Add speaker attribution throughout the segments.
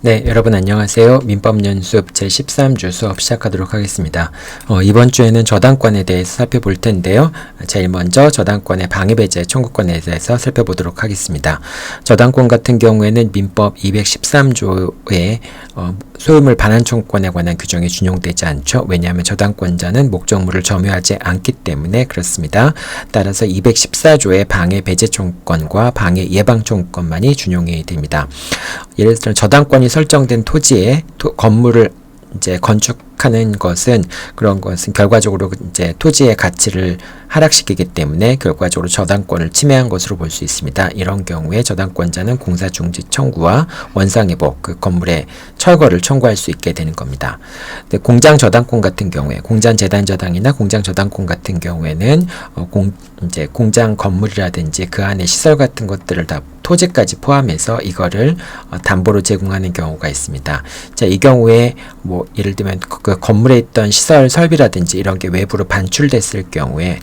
Speaker 1: 네, 여러분 안녕하세요. 민법연습 제13주 수업 시작하도록 하겠습니다. 이번 주에는 저당권에 대해서 살펴볼 텐데요. 제일 먼저 저당권의 방해배제 청구권에 대해서 살펴보도록 하겠습니다. 저당권 같은 경우에는 민법 213조에 소유물 반환 청구권에 관한 규정이 준용되지 않죠. 왜냐하면 저당권자는 목적물을 점유하지 않기 때문에 그렇습니다. 따라서 214조의 방해배제 청구권과 방해 예방 청구권만이 준용이 됩니다. 예를 들어 저당권이 설정된 토지에 건물을 이제 건축하는 것은 그런 것은 결과적으로 이제 토지의 가치를 하락시키기 때문에 결과적으로 저당권을 침해한 것으로 볼 수 있습니다. 이런 경우에 저당권자는 공사 중지 청구와 원상회복, 그 건물의 철거를 청구할 수 있게 되는 겁니다. 근데 공장 저당권 같은 경우에 공장 재단 저당이나 공장 저당권 같은 경우에는 이제 공장 건물이라든지 그 안에 시설 같은 것들을 다 토지까지 포함해서 이거를 담보로 제공하는 경우가 있습니다. 자, 이 경우에 뭐 예를 들면 그 건물에 있던 시설 설비라든지 이런 게 외부로 반출되었을 경우에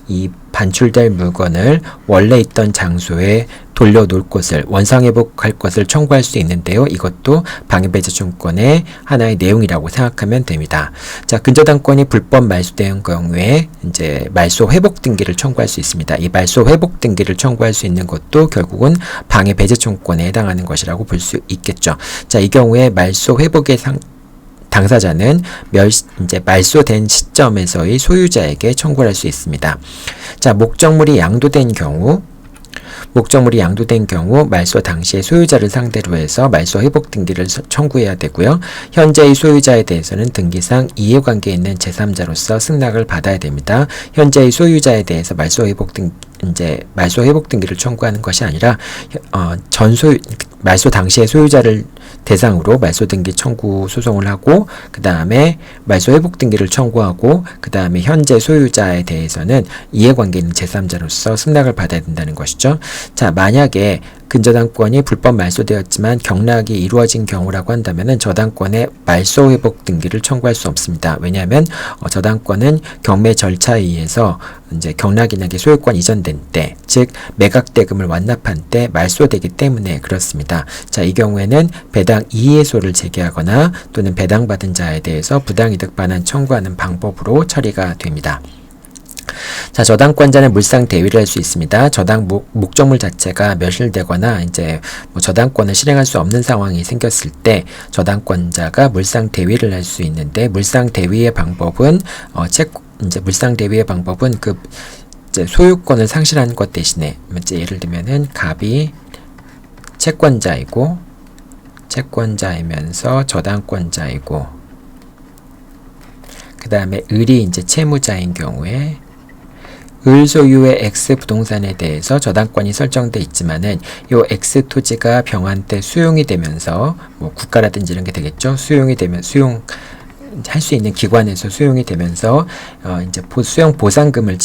Speaker 1: 이 반출될 물건을 원래 있던 장소에 돌려놓을 것을 원상회복할 것을 청구할 수 있는데요. 이것도 방해배제 청구권의 하나의 내용이라고 생각하면 됩니다. 자, 근저당권이 불법 말소된 경우에 이제 말소 회복 등기를 청구할 수 있습니다. 이 말소 회복 등기를 청구할 수 있는 것도 결국은 방해배제 청구권에 해당하는 것이라고 볼 수 있겠죠. 자, 이 경우에 말소 회복의 당사자는 이제 말소된 시점에서의 소유자에게 청구할 수 있습니다. 자, 목적물이 양도된 경우 말소 당시의 소유자를 상대로 해서 말소 회복 등기를 청구해야 되고요. 현재의 소유자에 대해서는 등기상 이해관계에 있는 제3자로서 승낙을 받아야 됩니다. 현재의 소유자에 대해서 말소 회복 등기를 청구하는 것이 아니라 말소 당시의 소유자를 대상으로 말소 등기 청구 소송을 하고 그 다음에 말소 회복 등기를 청구하고 그 다음에 현재 소유자에 대해서는 이해관계 있는 제3자로서 승낙을 받아야 된다는 것이죠. 자, 만약에 근저당권이 불법 말소되었지만 경락이 이루어진 경우라고 한다면은 저당권의 말소 회복 등기를 청구할 수 없습니다. 왜냐하면 저당권은 경매 절차에 의해서 이제 경락인에게 소유권 이전된 때, 즉 매각대금을 완납한 때 말소되기 때문에 그렇습니다. 자, 이 경우에는 배당 이해소를 제기하거나 또는 배당받은 자에 대해서 부당이득 반환 청구하는 방법으로 처리가 됩니다. 자, 저당권자는 물상 대위를 할 수 있습니다. 저당 목적물 자체가 멸실되거나 이제 저당권을 실행할 수 없는 상황이 생겼을 때 저당권자가 물상 대위를 할 수 있는데 물상 대위의 방법은 그 이제 소유권을 상실한 것 대신에 이제 예를 들면은 갑이 채권자이면서 저당권자이고 그 다음에 을이 이제 채무자인 경우에 을 소유의 X 부동산에 대해서 저당권이 설정돼 있지만은 요 X 토지가 병환 때 수용이 되면서 뭐 국가라든지 이런 게 되겠죠. 할 수 있는 기관에서 수용이 되면서 이제 수용 보상금을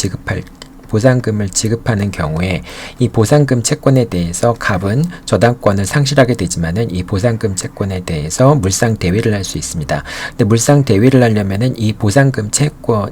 Speaker 1: 지급하는 경우에 이 보상금 채권에 대해서 갑은 저당권을 상실하게 되지만은 이 보상금 채권에 대해서 물상 대위를 할 수 있습니다. 근데 물상 대위를 하려면은 이 보상금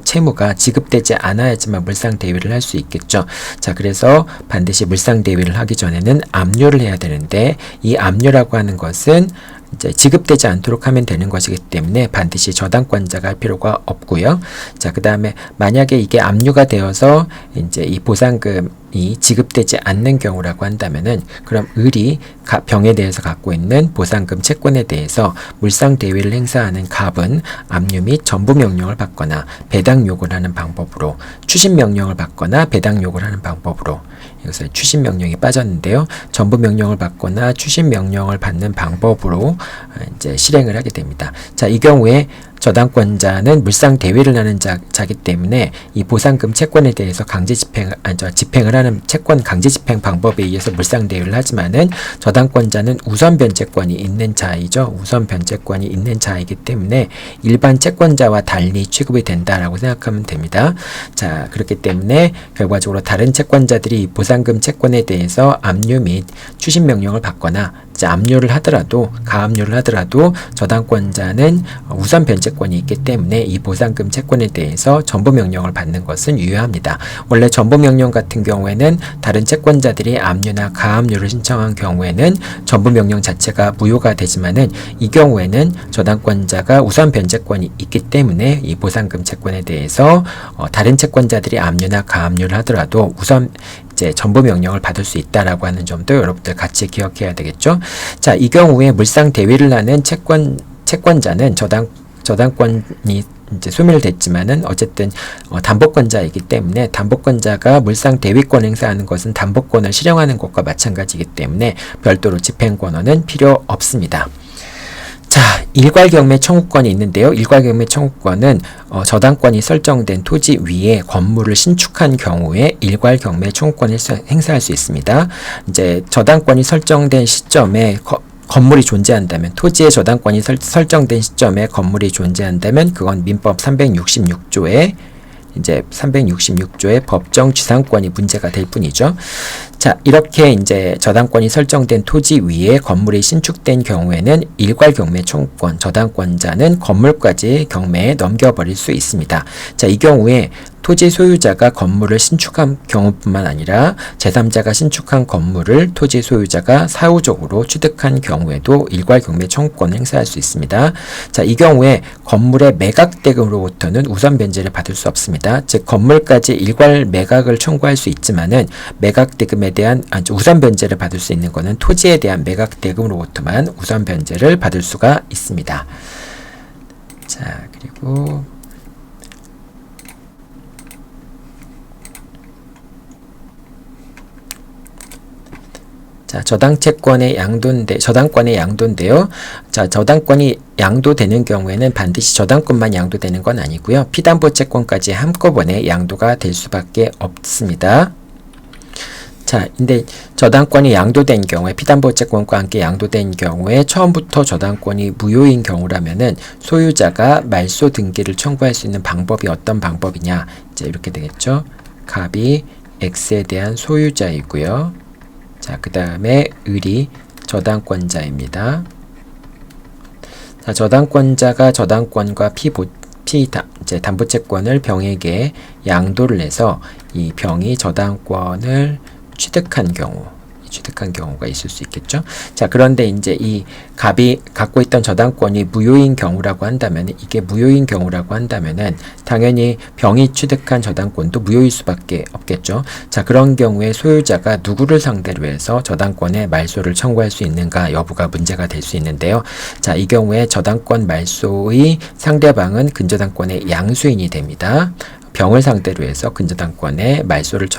Speaker 1: 채무가 지급되지 않아야지만 물상 대위를 할 수 있겠죠. 자, 그래서 반드시 물상 대위를 하기 전에는 압류를 해야 되는데 이 압류라고 하는 것은 이제 지급되지 않도록 하면 되는 것이기 때문에 반드시 저당권자가 할 필요가 없고요. 자, 그 다음에 만약에 이게 압류가 되어서 이제 이 보상금이 지급되지 않는 경우라고 한다면은 그럼 을이 병에 대해서 갖고 있는 보상금 채권에 대해서 물상 대위를 행사하는 갑은 압류 및 전부 명령을 받거나 배당 요구를 하는 방법으로 추심 명령을 받거나 배당 요구를 하는 방법으로 여기서 추심 명령이 빠졌는데요. 전부 명령을 받거나 추심 명령을 받는 방법으로 이제 실행을 하게 됩니다. 자, 이 경우에 저당권자는 물상 대위를 하는 자기 때문에 이 보상금 채권에 대해서 집행을 하는 채권 강제 집행 방법에 의해서 물상 대위를 하지만은 저당권자는 우선 변제권이 있는 자이죠. 우선 변제권이 있는 자이기 때문에 일반 채권자와 달리 취급이 된다라고 생각하면 됩니다. 자, 그렇기 때문에 결과적으로 다른 채권자들이 보상금 채권에 대해서 압류 및 추심 명령을 받거나 이제 압류를 하더라도 가압류를 하더라도 저당권자는 우선 변제권이 있기 때문에 이 보상금 채권에 대해서 전부 명령을 받는 것은 유효합니다. 원래 전부 명령 같은 경우에는 다른 채권자들이 압류나 가압류를 신청한 경우에는 전부 명령 자체가 무효가 되지만은 이 경우에는 저당권자가 우선 변제권이 있기 때문에 이 보상금 채권에 대해서 다른 채권자들이 압류나 가압류를 하더라도 우선 이제 전부 명령을 받을 수 있다라고 하는 점도 여러분들 같이 기억해야 되겠죠. 자, 이 경우에 물상 대위를 하는 채권자는 저당권이 이제 소멸됐지만은 어쨌든 담보권자이기 때문에 담보권자가 물상 대위권 행사하는 것은 담보권을 실행하는 것과 마찬가지이기 때문에 별도로 집행권은 필요 없습니다. 자, 일괄경매 청구권이 있는데요. 일괄경매 청구권은 저당권이 설정된 토지 위에 건물을 신축한 경우에 일괄경매 청구권을 행사할 수 있습니다. 이제 저당권이 설정된 시점에 건물이 존재한다면, 토지의 저당권이 설정된 시점에 건물이 존재한다면 그건 민법 366조에 이제 366조의 법정 지상권이 문제가 될 뿐이죠. 자, 이렇게 이제 저당권이 설정된 토지 위에 건물이 신축된 경우에는 일괄 경매 청구권, 저당권자는 건물까지 경매에 넘겨버릴 수 있습니다. 자, 이 경우에 토지 소유자가 건물을 신축한 경우뿐만 아니라 제3자가 신축한 건물을 토지 소유자가 사후적으로 취득한 경우에도 일괄 경매 청구권을 행사할 수 있습니다. 자, 이 경우에 건물의 매각대금으로부터는 우선 변제를 받을 수 없습니다. 즉, 건물까지 일괄 매각을 청구할 수 있지만은 매각대금에 대한 우선 변제를 받을 수 있는 것은 토지에 대한 매각대금으로부터만 우선 변제를 받을 수가 있습니다. 자, 그리고 자, 저당권의 양도인데요. 자, 저당권이 양도되는 경우에는 반드시 저당권만 양도되는 건 아니고요. 피담보 채권까지 한꺼번에 양도가 될 수밖에 없습니다. 자, 근데 저당권이 양도된 경우에, 피담보 채권과 함께 양도된 경우에 처음부터 저당권이 무효인 경우라면은 소유자가 말소 등기를 청구할 수 있는 방법이 어떤 방법이냐? 이제 이렇게 되겠죠. 갑이 X에 대한 소유자이고요. 자, 그 다음에 을이 저당권자입니다. 자, 저당권자가 저당권과 이제 담보채권을 병에게 양도를 해서 이 병이 저당권을 취득한 경우가 있을 수 있겠죠. 자, 그런데 이제 이 갑이 갖고 있던 저당권이 무효인 경우라고 한다면, 이게 무효인 경우라고 한다면은 당연히 병이 취득한 저당권도 무효일 수밖에 없겠죠. 자, 그런 경우에 소유자가 누구를 상대로 해서 저당권의 말소를 청구할 수 있는가 여부가 문제가 될 수 있는데요. 자, 이 경우에 저당권 말소의 상대방은 근저당권의 양수인이 됩니다. 병을 상대로 해서 근저당권의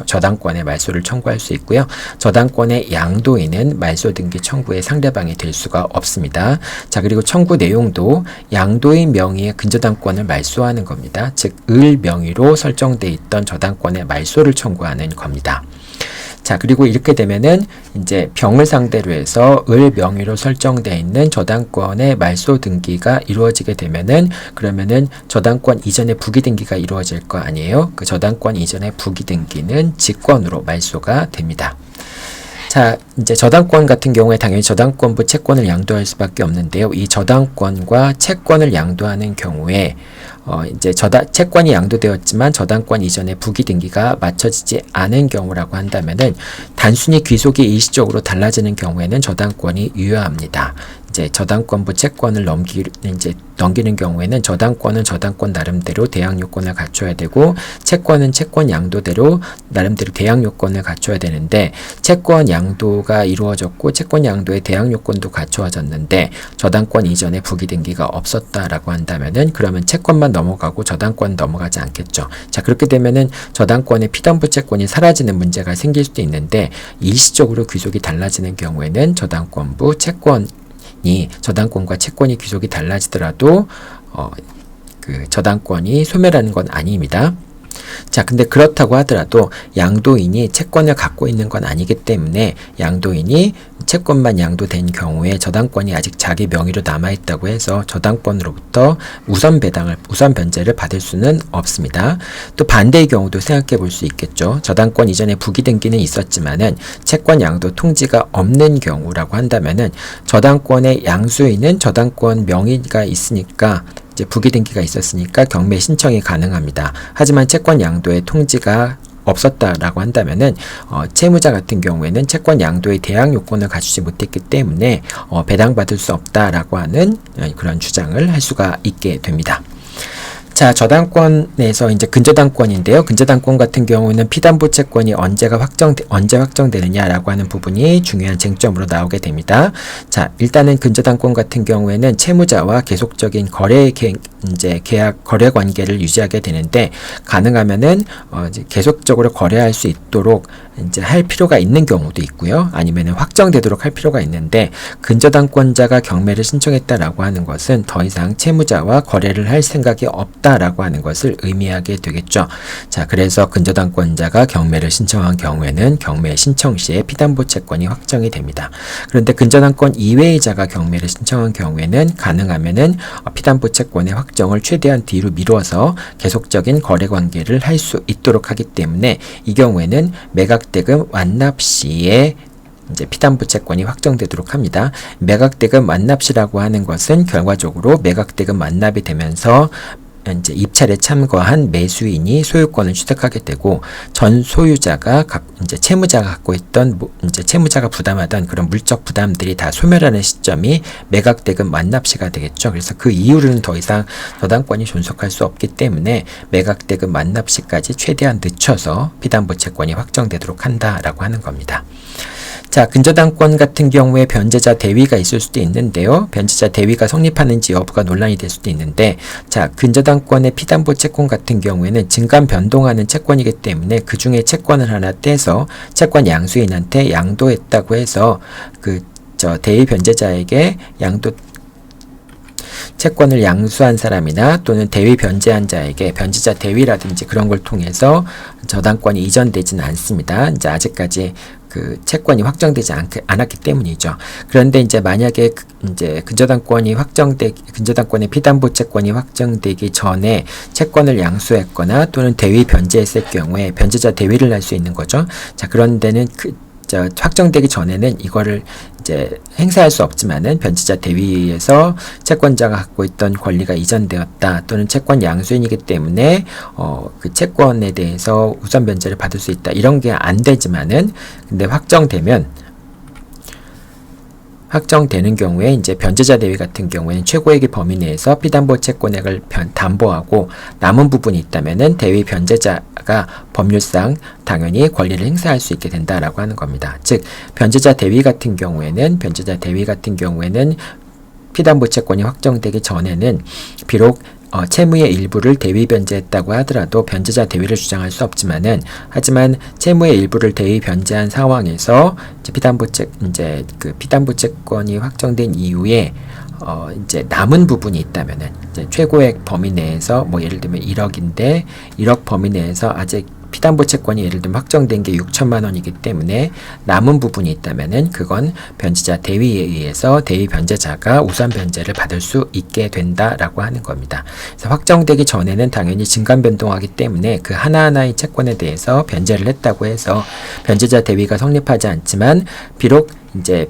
Speaker 1: 저당권의 말소를 청구할 수 있고요. 저당권의 양도인은 말소 등기 청구의 상대방이 될 수가 없습니다. 자, 그리고 청구 내용도 양도인 명의의 근저당권을 말소하는 겁니다. 즉, 을 명의로 설정돼 있던 저당권의 말소를 청구하는 겁니다. 자, 그리고 이렇게 되면은 이제 병을 상대로 해서 을 명의로 설정되어 있는 저당권의 말소 등기가 이루어지게 되면은, 그러면은 저당권 이전의 부기 등기가 이루어질 거 아니에요? 그 저당권 이전의 부기 등기는 직권으로 말소가 됩니다. 자, 이제 저당권 같은 경우에 당연히 저당권부 채권을 양도할 수밖에 없는데요. 이 저당권과 채권을 양도하는 경우에 이제 채권이 양도되었지만 저당권 이전의 부기 등기가 맞춰지지 않은 경우라고 한다면은 단순히 귀속이 일시적으로 달라지는 경우에는 저당권이 유효합니다. 이제 저당권부 채권을 넘기는 경우에는 저당권은 저당권 나름대로 대항 요건을 갖춰야 되고, 채권은 채권 양도대로 나름대로 대항 요건을 갖춰야 되는데, 채권 양도가 이루어졌고 채권 양도의 대항 요건도 갖춰졌는데 저당권 이전에 부기 등기가 없었다라고 한다면은 그러면 채권만 넘어가고 저당권 넘어가지 않겠죠. 자, 그렇게 되면은 저당권의 피담보 채권이 사라지는 문제가 생길 수도 있는데, 일시적으로 귀속이 달라지는 경우에는 저당권부 채권이 저당권과 채권이 귀속이 달라지더라도 그 저당권이 소멸하는 건 아닙니다. 자, 근데 그렇다고 하더라도 양도인이 채권을 갖고 있는 건 아니기 때문에 양도인이 채권만 양도된 경우에 저당권이 아직 자기 명의로 남아있다고 해서 저당권으로부터 우선 변제를 받을 수는 없습니다. 또 반대의 경우도 생각해 볼 수 있겠죠. 저당권 이전에 부기 등기는 있었지만은 채권 양도 통지가 없는 경우라고 한다면은 저당권의 양수인은 저당권 명의가 있으니까 이제 부기 등기가 있었으니까 경매 신청이 가능합니다. 하지만 채권 양도의 통지가 없었다라고 한다면은 채무자 같은 경우에는 채권 양도의 대항 요건을 갖추지 못했기 때문에 배당받을 수 없다라고 하는 그런 주장을 할 수가 있게 됩니다. 자, 저당권에서 이제 근저당권인데요. 근저당권 같은 경우는 피담보 채권이 언제 확정되느냐라고 하는 부분이 중요한 쟁점으로 나오게 됩니다. 자, 일단은 근저당권 같은 경우에는 채무자와 계속적인 거래 관계를 유지하게 되는데 가능하면은 이제 계속적으로 거래할 수 있도록 이제 할 필요가 있는 경우도 있고요. 아니면은 확정되도록 할 필요가 있는데 근저당권자가 경매를 신청했다라고 하는 것은 더 이상 채무자와 거래를 할 생각이 없다라고 하는 것을 의미하게 되겠죠. 자, 그래서 근저당권자가 경매를 신청한 경우에는 경매 신청 시에 피담보 채권이 확정이 됩니다. 그런데 근저당권 이외의 자가 경매를 신청한 경우에는 가능하면은 피담보 채권의 확정을 최대한 뒤로 미뤄서 계속적인 거래 관계를 할 수 있도록 하기 때문에 이 경우에는 매각대금 완납 시에 이제 피담보 채권이 확정되도록 합니다. 매각대금 완납시라고 하는 것은 결과적으로 매각대금 완납이 되면서 이제 입찰에 참가한 매수인이 소유권을 취득하게 되고 전 소유자가 이제 채무자가 갖고 있던 이제 채무자가 부담하던 그런 물적 부담들이 다 소멸하는 시점이 매각대금 완납시가 되겠죠. 그래서 그 이후로는 더 이상 저당권이 존속할 수 없기 때문에 매각대금 완납시까지 최대한 늦춰서 피담보 채권이 확정되도록 한다라고 하는 겁니다. 자, 근저당권 같은 경우에 변제자 대위가 있을 수도 있는데요. 변제자 대위가 성립하는지 여부가 논란이 될 수도 있는데, 자, 근저당권의 피담보 채권 같은 경우에는 증감 변동하는 채권이기 때문에 그 중에 채권을 하나 떼서 채권 양수인한테 양도했다고 해서 대위 변제자에게 채권을 양수한 사람이나 또는 대위 변제한 자에게 변제자 대위라든지 그런 걸 통해서 저당권이 이전되지는 않습니다. 이제 아직까지 그 채권이 확정되지 않았기 때문이죠. 그런데 이제 만약에 이제 근저당권의 피담보 채권이 확정되기 전에 채권을 양수했거나 또는 대위 변제했을 경우에 변제자 대위를 할 수 있는 거죠. 자, 그런 데는 확정되기 전에는 이거를 이제 행사할 수 없지만은 변제자 대위에서 채권자가 갖고 있던 권리가 이전되었다 또는 채권 양수인이기 때문에 그 채권에 대해서 우선 변제를 받을 수 있다 이런 게 안 되지만은 근데 확정되는 경우에 이제 변제자 대위 같은 경우에는 최고액의 범위 내에서 피담보 채권액을 담보하고 남은 부분이 있다면은 대위 변제자가 법률상 당연히 권리를 행사할 수 있게 된다라고 하는 겁니다. 즉 변제자 대위 같은 경우에는 피담보 채권이 확정되기 전에는 비록 채무의 일부를 대위 변제했다고 하더라도 변제자 대위를 주장할 수 없지만은 하지만 채무의 일부를 대위 변제한 상황에서 피담보 채권이 확정된 이후에 이제 남은 부분이 있다면은 이제 최고액 범위 내에서 뭐 예를 들면 1억인데 1억 범위 내에서 아직 피담보 채권이 예를 들면 확정된 게 6천만 원이기 때문에 남은 부분이 있다면은 그건 변제자 대위에 의해서 대위 변제자가 우선 변제를 받을 수 있게 된다라고 하는 겁니다. 그래서 확정되기 전에는 당연히 증감 변동하기 때문에 그 하나하나의 채권에 대해서 변제를 했다고 해서 변제자 대위가 성립하지 않지만 비록 이제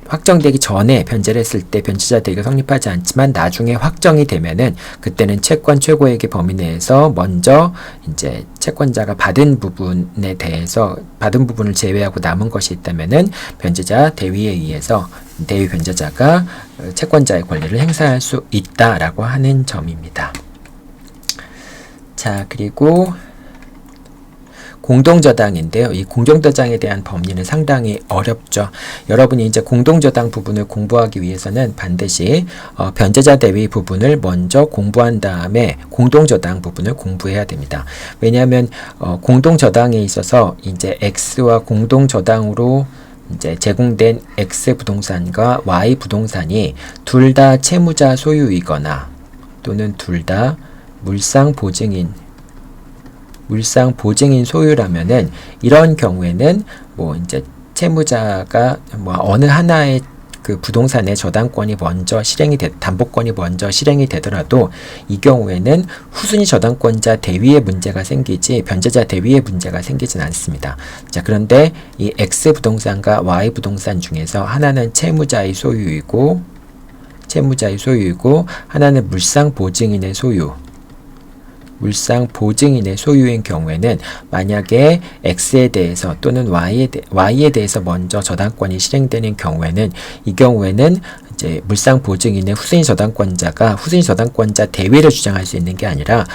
Speaker 1: 확정되기 전에 변제를 했을 때 변제자 대위가 성립하지 않지만 나중에 확정이 되면은 그때는 채권 최고액의 범위 내에서 먼저 이제 채권자가 받은 부분에 대해서 받은 부분을 제외하고 남은 것이 있다면은 변제자 대위에 의해서 대위 변제자가 채권자의 권리를 행사할 수 있다라고 하는 점입니다. 자, 그리고 공동저당인데요. 이 공동저당에 대한 법리는 상당히 어렵죠. 여러분이 이제 공동저당 부분을 공부하기 위해서는 반드시 변제자 대위 부분을 먼저 공부한 다음에 공동저당 부분을 공부해야 됩니다. 왜냐하면 공동저당에 있어서 이제 X와 공동저당으로 이제 제공된 X 부동산과 Y 부동산이 둘 다 채무자 소유이거나 또는 둘 다 물상 보증인 물상 보증인 소유라면은 이런 경우에는 뭐 이제 채무자가 뭐 어느 하나의 그 부동산의 저당권이 먼저 담보권이 먼저 실행이 되더라도 이 경우에는 후순위 저당권자 대위의 문제가 생기지 변제자 대위의 문제가 생기진 않습니다. 자, 그런데 이 X 부동산과 Y 부동산 중에서 하나는 채무자의 소유이고 하나는 물상 보증인의 소유인 경우에는 만약에 X에 대해서 또는 Y에 대해서 먼저 저당권이 실행되는 경우에는 이 경우에는 이제 물상 보증인의 후순위 저당권자 대위를 주장할 수 있는 게 아니라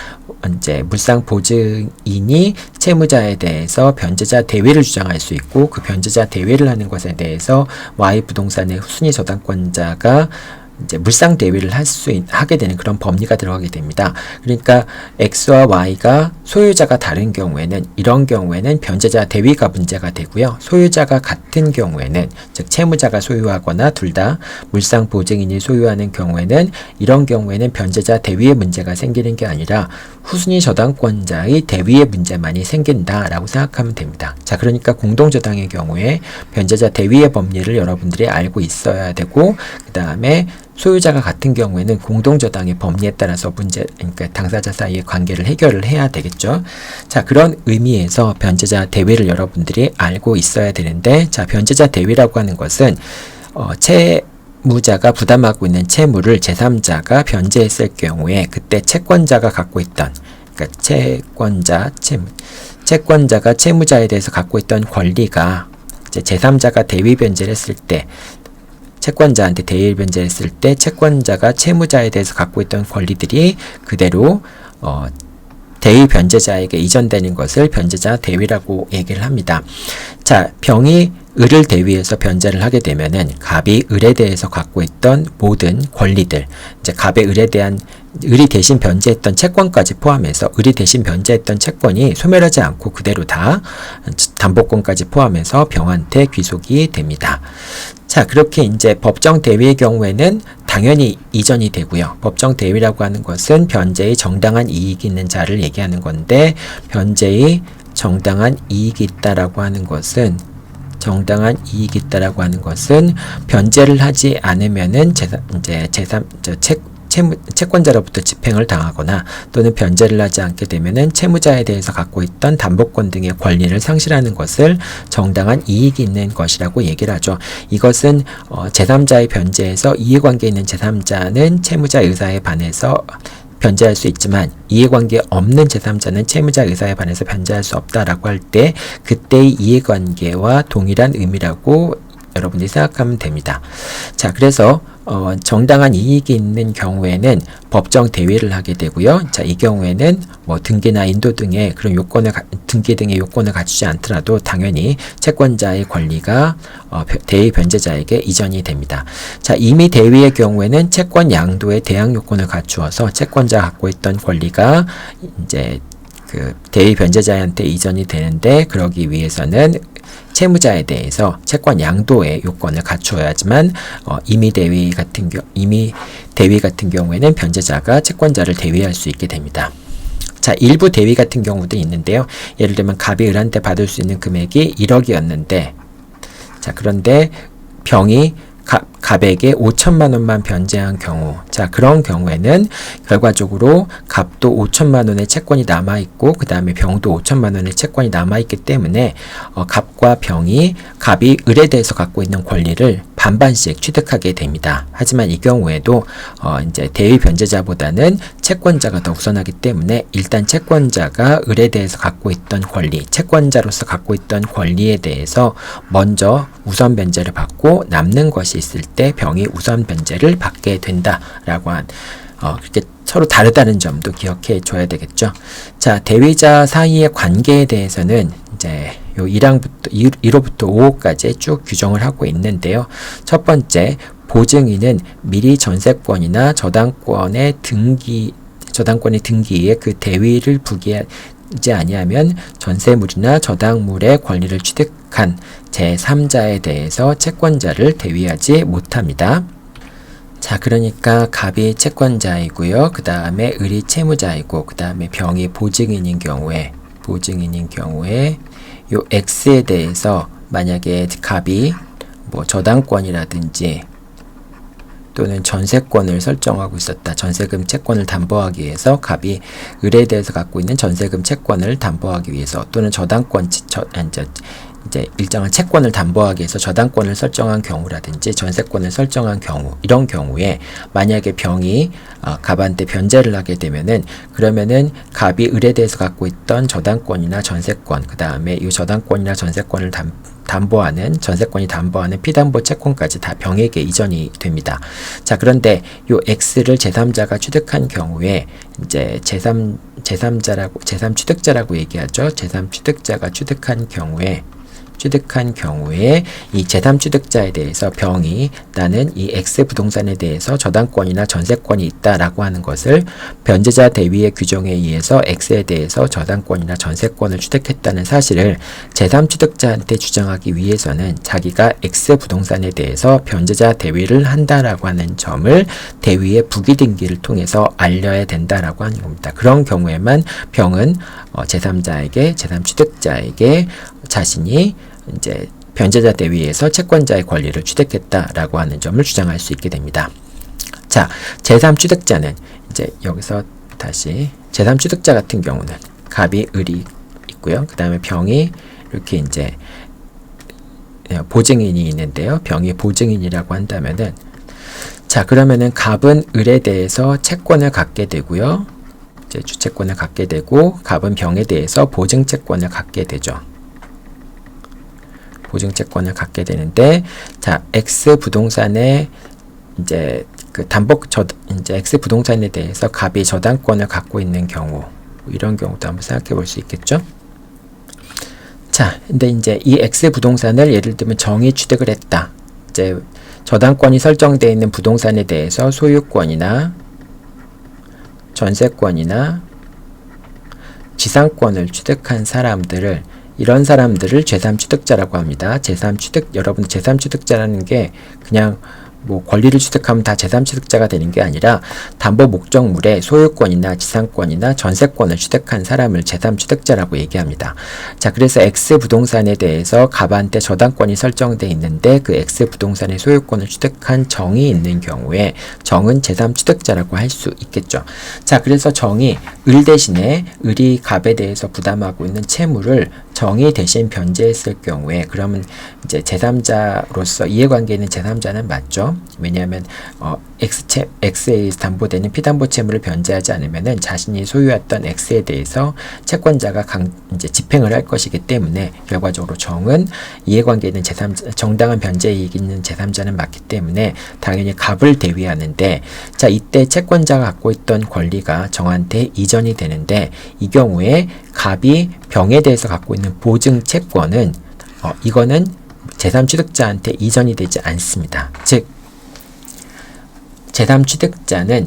Speaker 1: 이제 물상 보증인이 채무자에 대해서 변제자 대위를 주장할 수 있고 그 변제자 대위를 하는 것에 대해서 Y 부동산의 후순위 저당권자가 이제 물상 대위를 하게 되는 그런 법리가 들어가게 됩니다. 그러니까 X와 Y가 소유자가 다른 경우에는 이런 경우에는 변제자 대위가 문제가 되고요. 소유자가 같은 경우에는 즉 채무자가 소유하거나 둘 다 물상 보증인이 소유하는 경우에는 이런 경우에는 변제자 대위의 문제가 생기는 게 아니라 후순위 저당권자의 대위의 문제만이 생긴다라고 생각하면 됩니다. 자, 그러니까 공동저당의 경우에 변제자 대위의 법리를 여러분들이 알고 있어야 되고 그 다음에 소유자가 같은 경우에는 공동저당의 법리에 따라서 그러니까 당사자 사이의 관계를 해결을 해야 되겠죠. 자, 그런 의미에서 변제자 대위를 여러분들이 알고 있어야 되는데, 자, 변제자 대위라고 하는 것은 채무자가 부담하고 있는 채무를 제3자가 변제했을 경우에 그때 채권자가 갖고 있던, 그러니까 채권자가 채무자에 대해서 갖고 있던 권리가 이제 제3자가 대위 변제를 했을 때 채권자한테 대위 변제를 했을 때 채권자가 채무자에 대해서 갖고 있던 권리들이 그대로 대위 변제자에게 이전되는 것을 변제자 대위라고 얘기를 합니다. 자, 병이 을을 대위해서 변제를 하게 되면은 갑이 을에 대해서 갖고 있던 모든 권리들, 이제 갑의 을이 대신 변제했던 채권까지 포함해서 을이 대신 변제했던 채권이 소멸하지 않고 그대로 다 담보권까지 포함해서 병한테 귀속이 됩니다. 자, 그렇게 이제 법정 대위의 경우에는 당연히 이전이 되고요. 법정 대위라고 하는 것은 변제의 정당한 이익이 있는 자를 얘기하는 건데, 변제의 정당한 이익이 있다라고 하는 것은 변제를 하지 않으면은 채권자로부터 집행을 당하거나 또는 변제를 하지 않게 되면은 채무자에 대해서 갖고 있던 담보권 등의 권리를 상실하는 것을 정당한 이익이 있는 것이라고 얘기를 하죠. 이것은 제3자의 변제에서 이해관계 있는 제3자는 채무자 의사에 반해서 변제할 수 있지만 이해관계 없는 제3자는 채무자 의사에 반해서 변제할 수 없다라고 할 때 그때의 이해관계와 동일한 의미라고 여러분들이 생각하면 됩니다. 자, 그래서 정당한 이익이 있는 경우에는 법정 대위를 하게 되고요. 자, 이 경우에는 뭐 등기나 인도 등의 그런 등기 등의 요건을 갖추지 않더라도 당연히 채권자의 권리가 대위 변제자에게 이전이 됩니다. 자, 이미 대위의 경우에는 채권 양도의 대항 요건을 갖추어서 채권자가 갖고 있던 권리가 이제 그 대위 변제자한테 이전이 되는데, 그러기 위해서는 채무자에 대해서 채권 양도의 요건을 갖추어야지만 임의 대위 같은 경우에는 변제자가 채권자를 대위할 수 있게 됩니다. 자, 일부 대위 같은 경우도 있는데요. 예를 들면 갑이 을한테 받을 수 있는 금액이 1억이었는데, 자, 그런데 병이 갑에게 5천만 원만 변제한 경우, 자, 그런 경우에는 결과적으로 갑도 5천만 원의 채권이 남아있고 그 다음에 병도 5천만 원의 채권이 남아있기 때문에 갑과 병이 갑이 을에 대해서 갖고 있는 권리를 반반씩 취득하게 됩니다. 하지만 이 경우에도 이제 대위 변제자보다는 채권자가 더 우선하기 때문에 일단 채권자가 을에 대해서 갖고 있던 권리, 채권자로서 갖고 있던 권리에 대해서 먼저 우선 변제를 받고 남는 것이 있을 때 병이 우선 변제를 받게 된다라고 한 그렇게 서로 다르다는 점도 기억해 줘야 되겠죠. 자, 대위자 사이의 관계에 대해서는 이제 요 1호부터 5호까지 쭉 규정을 하고 있는데요. 첫 번째, 보증인은 미리 전세권이나 저당권의 등기에 그 대위를 부기하지 아니하면 전세물이나 저당물의 권리를 취득한 제3자에 대해서 채권자를 대위하지 못합니다. 자, 그러니까 갑이 채권자이고요. 그 다음에 을이 채무자이고 그 다음에 병이 보증인인 경우에 보증인인 경우에 요 X에 대해서 만약에 갑이 뭐 저당권이라든지 또는 전세권을 설정하고 있었다. 전세금 채권을 담보하기 위해서 갑이 을에 대해서 갖고 있는 전세금 채권을 담보하기 위해서 또는 저당권 이제 일정한 채권을 담보하기 위해서 저당권을 설정한 경우라든지 전세권을 설정한 경우, 이런 경우에 만약에 병이 갑한테 변제를 하게 되면은, 그러면은 갑이 을에 대해서 갖고 있던 저당권이나 전세권, 그 다음에 이 저당권이나 전세권을 담보하는, 전세권이 담보하는 피담보 채권까지 다 병에게 이전이 됩니다. 자, 그런데 요 X를 제3자가 취득한 경우에 이제 제3취득자라고 얘기하죠. 제3취득자가 취득한 경우에 이 제3취득자에 대해서 병이 나는 이 X 부동산에 대해서 저당권이나 전세권이 있다라고 하는 것을 변제자 대위의 규정에 의해서 X에 대해서 저당권이나 전세권을 취득했다는 사실을 제3취득자한테 주장하기 위해서는 자기가 X 부동산에 대해서 변제자 대위를 한다라고 하는 점을 대위의 부기등기를 통해서 알려야 된다라고 하는 겁니다. 그런 경우에만 병은 제3취득자에게 자신이 이제 변제자 대위에서 채권자의 권리를 취득했다라고 하는 점을 주장할 수 있게 됩니다. 자, 제3취득자는 이제 여기서 다시 제3취득자 같은 경우는 갑이 을이 있고요. 그 다음에 병이 이렇게 이제 보증인이 있는데요. 병이 보증인이라고 한다면은, 자, 그러면은 갑은 을에 대해서 채권을 갖게 되고요. 이제 주채권을 갖게 되고, 갑은 병에 대해서 보증채권을 갖게 되죠. 보증채권을 갖게 되는데, 자, X 부동산에 이제 이제 X 부동산에 대해서 갑이 저당권을 갖고 있는 경우, 이런 경우도 한번 생각해 볼 수 있겠죠? 자, 근데 이제 이 X 부동산을 예를 들면 정의 취득을 했다. 이제 저당권이 설정되어 있는 부동산에 대해서 소유권이나 전세권이나 지상권을 취득한 사람들을, 이런 사람들을 제3취득자라고 합니다. 여러분 제3취득자라는 게 그냥 뭐 권리를 취득하면 다 제3취득자가 되는 게 아니라 담보 목적물의 소유권이나 지상권이나 전세권을 취득한 사람을 제3취득자라고 얘기합니다. 자, 그래서 X 부동산에 대해서 갑한테 저당권이 설정되어 있는데 그 X 부동산의 소유권을 취득한 정이 있는 경우에 정은 제3취득자라고 할 수 있겠죠. 자, 그래서 정이 을 대신에 을이 갑에 대해서 부담하고 있는 채무를 정이 대신 변제했을 경우에, 그러면 이제 제3자로서 이해관계에 있는 제3자는 맞죠. 왜냐하면 X에 담보되는 피담보 채무를 변제하지 않으면은 자신이 소유했던 X에 대해서 채권자가 이제 집행을 할 것이기 때문에 결과적으로 정은 이해관계에 있는 제3자, 정당한 변제 이익이 있는 제3자는 맞기 때문에 당연히 갑을 대위하는데, 자, 이때 채권자가 갖고 있던 권리가 정한테 이전이 되는데, 이 경우에 갑이 병에 대해서 갖고 있는 보증 채권은 이거는 제3취득자한테 이전이 되지 않습니다. 즉 제3취득자는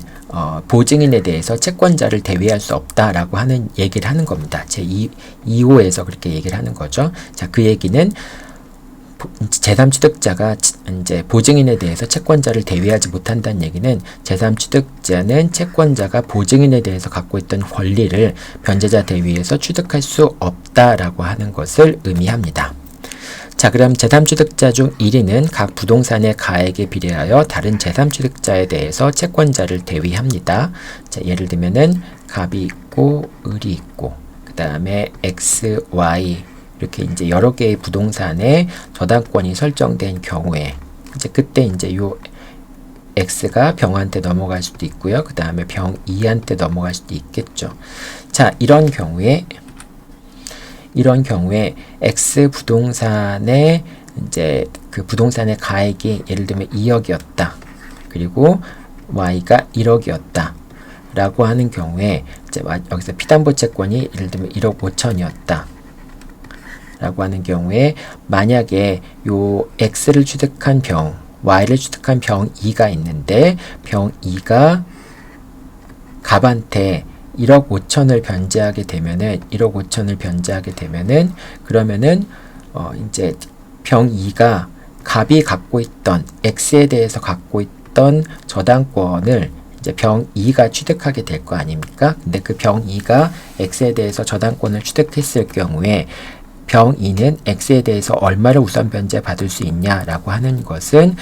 Speaker 1: 보증인에 대해서 채권자를 대위할 수 없다라고 하는 얘기를 하는 겁니다. 제2호에서 그렇게 얘기를 하는 거죠. 자, 그 얘기는 제3취득자가 이제 보증인에 대해서 채권자를 대위하지 못한다는 얘기는 제3취득자는 채권자가 보증인에 대해서 갖고 있던 권리를 변제자 대위에서 취득할 수 없다라고 하는 것을 의미합니다. 자, 그럼 제3취득자 중 1위는 각 부동산의 가액에 비례하여 다른 제3취득자에 대해서 채권자를 대위합니다. 자, 예를 들면은 갑이 있고 을이 있고 그 다음에 X, Y 이렇게 이제 여러 개의 부동산에 저당권이 설정된 경우에 이제 그때 이제 요 X가 병한테 넘어갈 수도 있고요. 그 다음에 병 2한테 넘어갈 수도 있겠죠. 자, 이런 경우에 X 부동산의 이제 그 부동산의 가액이 예를 들면 2억이었다. 그리고 Y가 1억이었다. 라고 하는 경우에 이제 여기서 피담보 채권이 예를 들면 1억 5천이었다. 라고 하는 경우에 만약에 요 X를 취득한 병, Y를 취득한 병 2가 있는데 병 2가 갑한테 1억 5천을 변제하게 되면은 그러면은 이제 병 2가 갑이 갖고 있던 X에 대해서 갖고 있던 저당권을 이제 병 2가 취득하게 될 거 아닙니까? 근데 그 병 2가 X에 대해서 저당권을 취득했을 경우에 병 2는 X에 대해서 얼마를 우선 변제 받을 수 있냐라고 하는 것은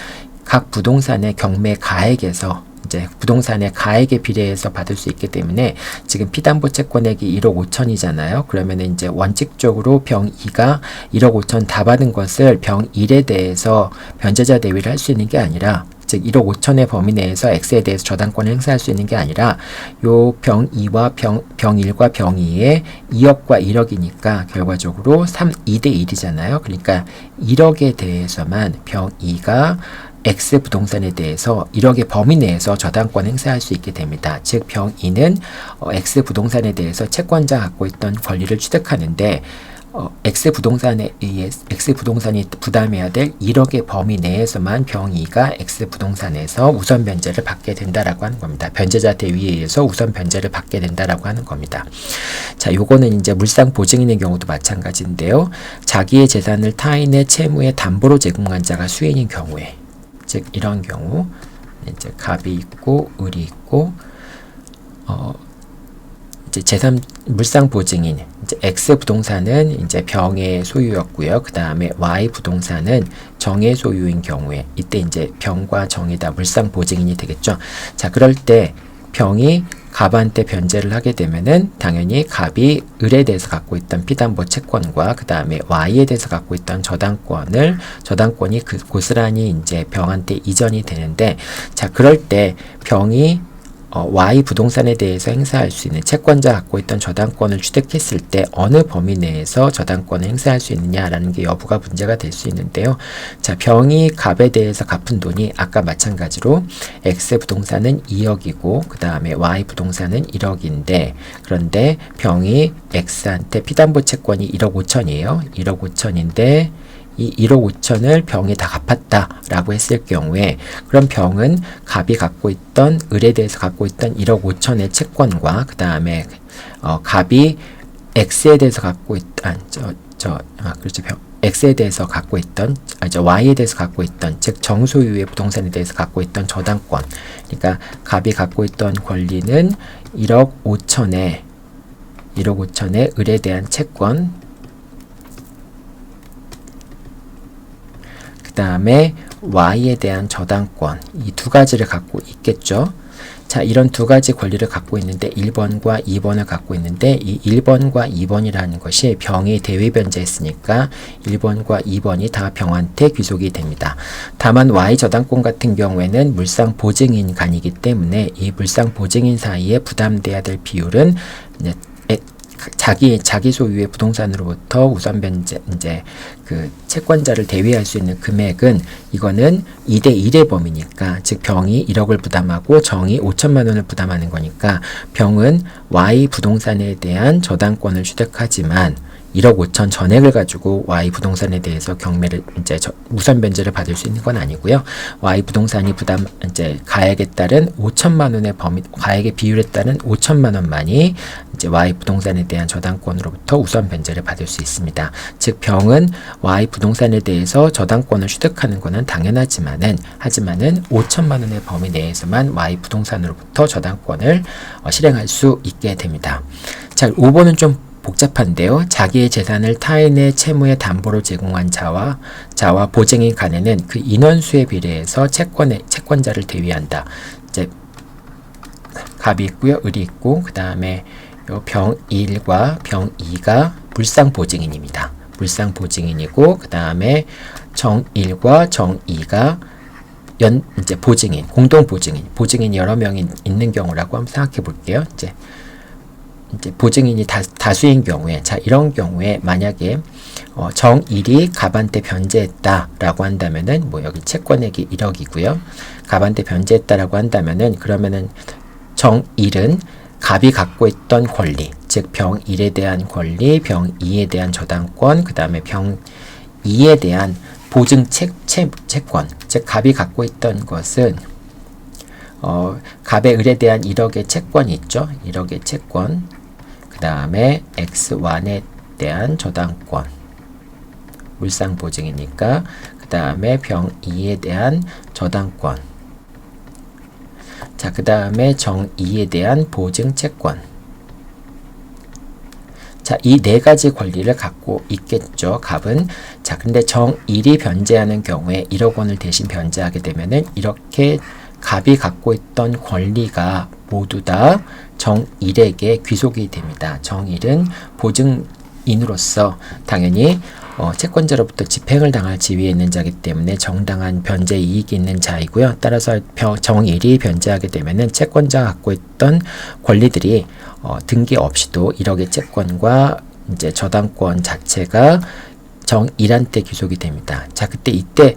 Speaker 1: 각 부동산의 경매 가액에서 이제 부동산의 가액에 비례해서 받을 수 있기 때문에 지금 피담보 채권액이 1억 5천이잖아요. 그러면 이제 원칙적으로 병 2가 1억 5천 다 받은 것을 병 1에 대해서 변제자 대위를 할 수 있는 게 아니라 즉 1억 5천의 범위 내에서 X에 대해서 저당권을 행사할 수 있는 게 아니라 요 병 2와 병 1과 병 2의 2억과 1억이니까 결과적으로 2대 1이잖아요. 그러니까 1억에 대해서만 병 2가 X 부동산에 대해서 1억의 범위 내에서 저당권 행사할 수 있게 됩니다. 즉 병 2는 X 부동산에 대해서 채권자 갖고 있던 권리를 취득하는데 X 부동산이 부담해야 될 1억의 범위 내에서만 병 2가 X 부동산에서 우선 변제를 받게 된다라고 하는 겁니다. 변제자 대위에 의해서 우선 변제를 받게 된다라고 하는 겁니다. 자, 요거는 이제 물상 보증인의 경우도 마찬가지인데요. 자기의 재산을 타인의 채무에 담보로 제공한 자가 수인인 경우에, 즉 이런 경우 이제 갑이 있고 을이 있고 이제 재산 물상 보증인 이제 X 부동산은 이제 병의 소유였고요. 그 다음에 Y 부동산은 정의 소유인 경우에 이때 이제 병과 정이 다 물상 보증인이 되겠죠. 자, 그럴 때 병이 갑한테 변제를 하게 되면은 당연히 갑이 을에 대해서 갖고 있던 피담보 채권과 그 다음에 Y에 대해서 갖고 있던 저당권이 고스란히 이제 병한테 이전이 되는데, 자, 그럴 때 병이 Y 부동산에 대해서 행사할 수 있는 채권자 갖고 있던 저당권을 취득했을 때 어느 범위 내에서 저당권을 행사할 수 있느냐라는 게 여부가 문제가 될 수 있는데요. 자, 병이 갑에 대해서 갚은 돈이 아까 마찬가지로 X 부동산은 2억이고 그 다음에 Y 부동산은 1억인데, 그런데 병이 X한테 피담보 채권이 1억 5천이에요. 1억 5천인데 이 1억 5천을 병이 다 갚았다라고 했을 경우에 그럼 병은 갑이 갖고 있던 을에 대해서 갖고 있던 1억 5천의 채권과 그 다음에 갑이 X에 대해서 갖고 있던 X에 대해서 갖고 있던 Y에 대해서 갖고 있던 즉 정소유의 부동산에 대해서 갖고 있던 저당권, 그러니까 갑이 갖고 있던 권리는 1억 5천의 을에 대한 채권, 그 다음에 Y에 대한 저당권, 이 두 가지를 갖고 있겠죠. 자, 이런 두 가지 권리를 갖고 있는데 1번과 2번을 갖고 있는데 이 1번과 2번이라는 것이 병이 대위 변제했으니까 1번과 2번이 다 병한테 귀속이 됩니다. 다만 Y 저당권 같은 경우에는 물상 보증인 간이기 때문에 이 물상 보증인 사이에 부담돼야 될 비율은 자기 소유의 부동산으로부터 우선 변제 이제 그 채권자를 대위할 수 있는 금액은 이거는 2대 1의 범위니까, 즉 병이 1억을 부담하고 정이 5천만 원을 부담하는 거니까 병은 Y 부동산에 대한 저당권을 취득하지만 1억 5천 전액을 가지고 Y 부동산에 대해서 경매를 이제 우선 변제를 받을 수 있는 건 아니고요. Y 부동산이 이제 가액에 따른 5천만 원의 가액의 비율에 따른 5천만 원만이 이제 Y 부동산에 대한 저당권으로부터 우선 변제를 받을 수 있습니다. 즉 병은 Y 부동산에 대해서 저당권을 취득하는 것은 당연하지만은 5천만 원의 범위 내에서만 Y 부동산으로부터 저당권을 실행할 수 있게 됩니다. 자, 5번은 좀 복잡한데요. 자기의 재산을 타인의 채무에 담보로 제공한 자와 보증인 간에는 그 인원수에 비례해서 채권자를 대위한다. 이제 갑이 있고요, 을이 있고 그 다음에 병 1과 병 2가 물상 보증인입니다. 물상 보증인이고 그 다음에 정 1과 정 2가 이제 보증인, 공동 보증인이 여러 명이 있는 경우라고 한번 생각해 볼게요. 이제 보증인이 다수인 경우에, 자, 이런 경우에 만약에 정 1이 갑한테 변제했다라고 한다면은 여기 채권액이 1억이고요. 갑한테 변제했다라고 한다면은 그러면은 정 1은 갑이 갖고 있던 권리, 즉 병 1에 대한 권리, 병 2에 대한 저당권, 그 다음에 병 2에 대한 보증 채권, 즉 갑이 갖고 있던 것은 갑의 을에 대한 1억의 채권이 있죠. 1억의 채권. 그 다음에 X1에 대한 저당권. 물상 보증이니까. 그 다음에 병 2에 대한 저당권. 자, 그 다음에 정2에 대한 보증채권. 자, 이 네 가지 권리를 갖고 있겠죠, 갑은. 자, 근데 정1이 변제하는 경우에 1억 원을 대신 변제하게 되면은 이렇게 갑이 갖고 있던 권리가 모두 다 정1에게 귀속이 됩니다. 정1은 보증인으로서 당연히 채권자로부터 집행을 당할 지위에 있는 자이기 때문에 정당한 변제 이익이 있는 자이고요. 따라서 정1이 변제하게 되면은 채권자가 갖고 있던 권리들이 등기 없이도 1억의 채권과 이제 저당권 자체가 정1한테 귀속이 됩니다. 자, 이때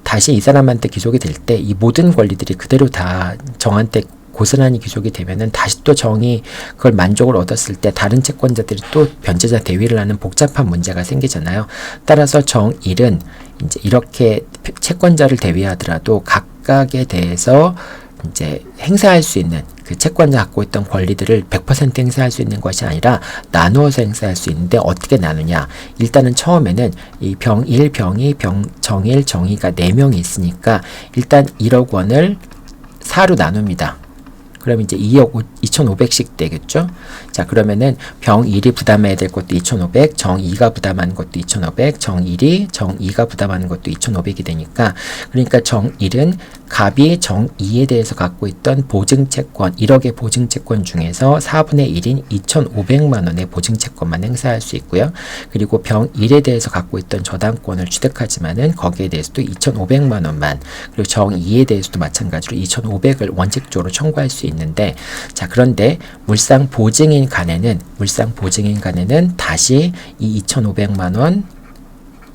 Speaker 1: 다시 이 사람한테 귀속이 될 때 이 모든 권리들이 그대로 다 정한테 고스란히 귀속이 되면은 다시 또 정이 그걸 만족을 얻었을 때 다른 채권자들이 또 변제자 대위를 하는 복잡한 문제가 생기잖아요. 따라서 정1은 이제 이렇게 채권자를 대위하더라도 각각에 대해서 이제 행사할 수 있는 그 채권자 갖고 있던 권리들을 100% 행사할 수 있는 것이 아니라 나누어서 행사할 수 있는데 어떻게 나누냐? 일단은 처음에는 이 병1, 병2, 정일, 정의가 4명이 있으니까 일단 1억 원을 4로 나눕니다. 그럼 이제 2억 2,500씩 되겠죠? 자, 그러면은 병1이 부담해야 될 것도 2,500, 정2가 부담하는 것도 2,500, 정2가 부담하는 것도 2,500이 되니까, 그러니까 정1은 갑이 정2에 대해서 갖고 있던 보증채권, 1억의 보증채권 중에서 4분의 1인 2,500만 원의 보증채권만 행사할 수 있고요. 그리고 병1에 대해서 갖고 있던 저당권을 취득하지만은 거기에 대해서도 2,500만 원만, 그리고 정2에 대해서도 마찬가지로 2,500을 원칙적으로 청구할 수 있는데, 자, 그런데 물상 보증인 간에는 다시 이 2,500만 원,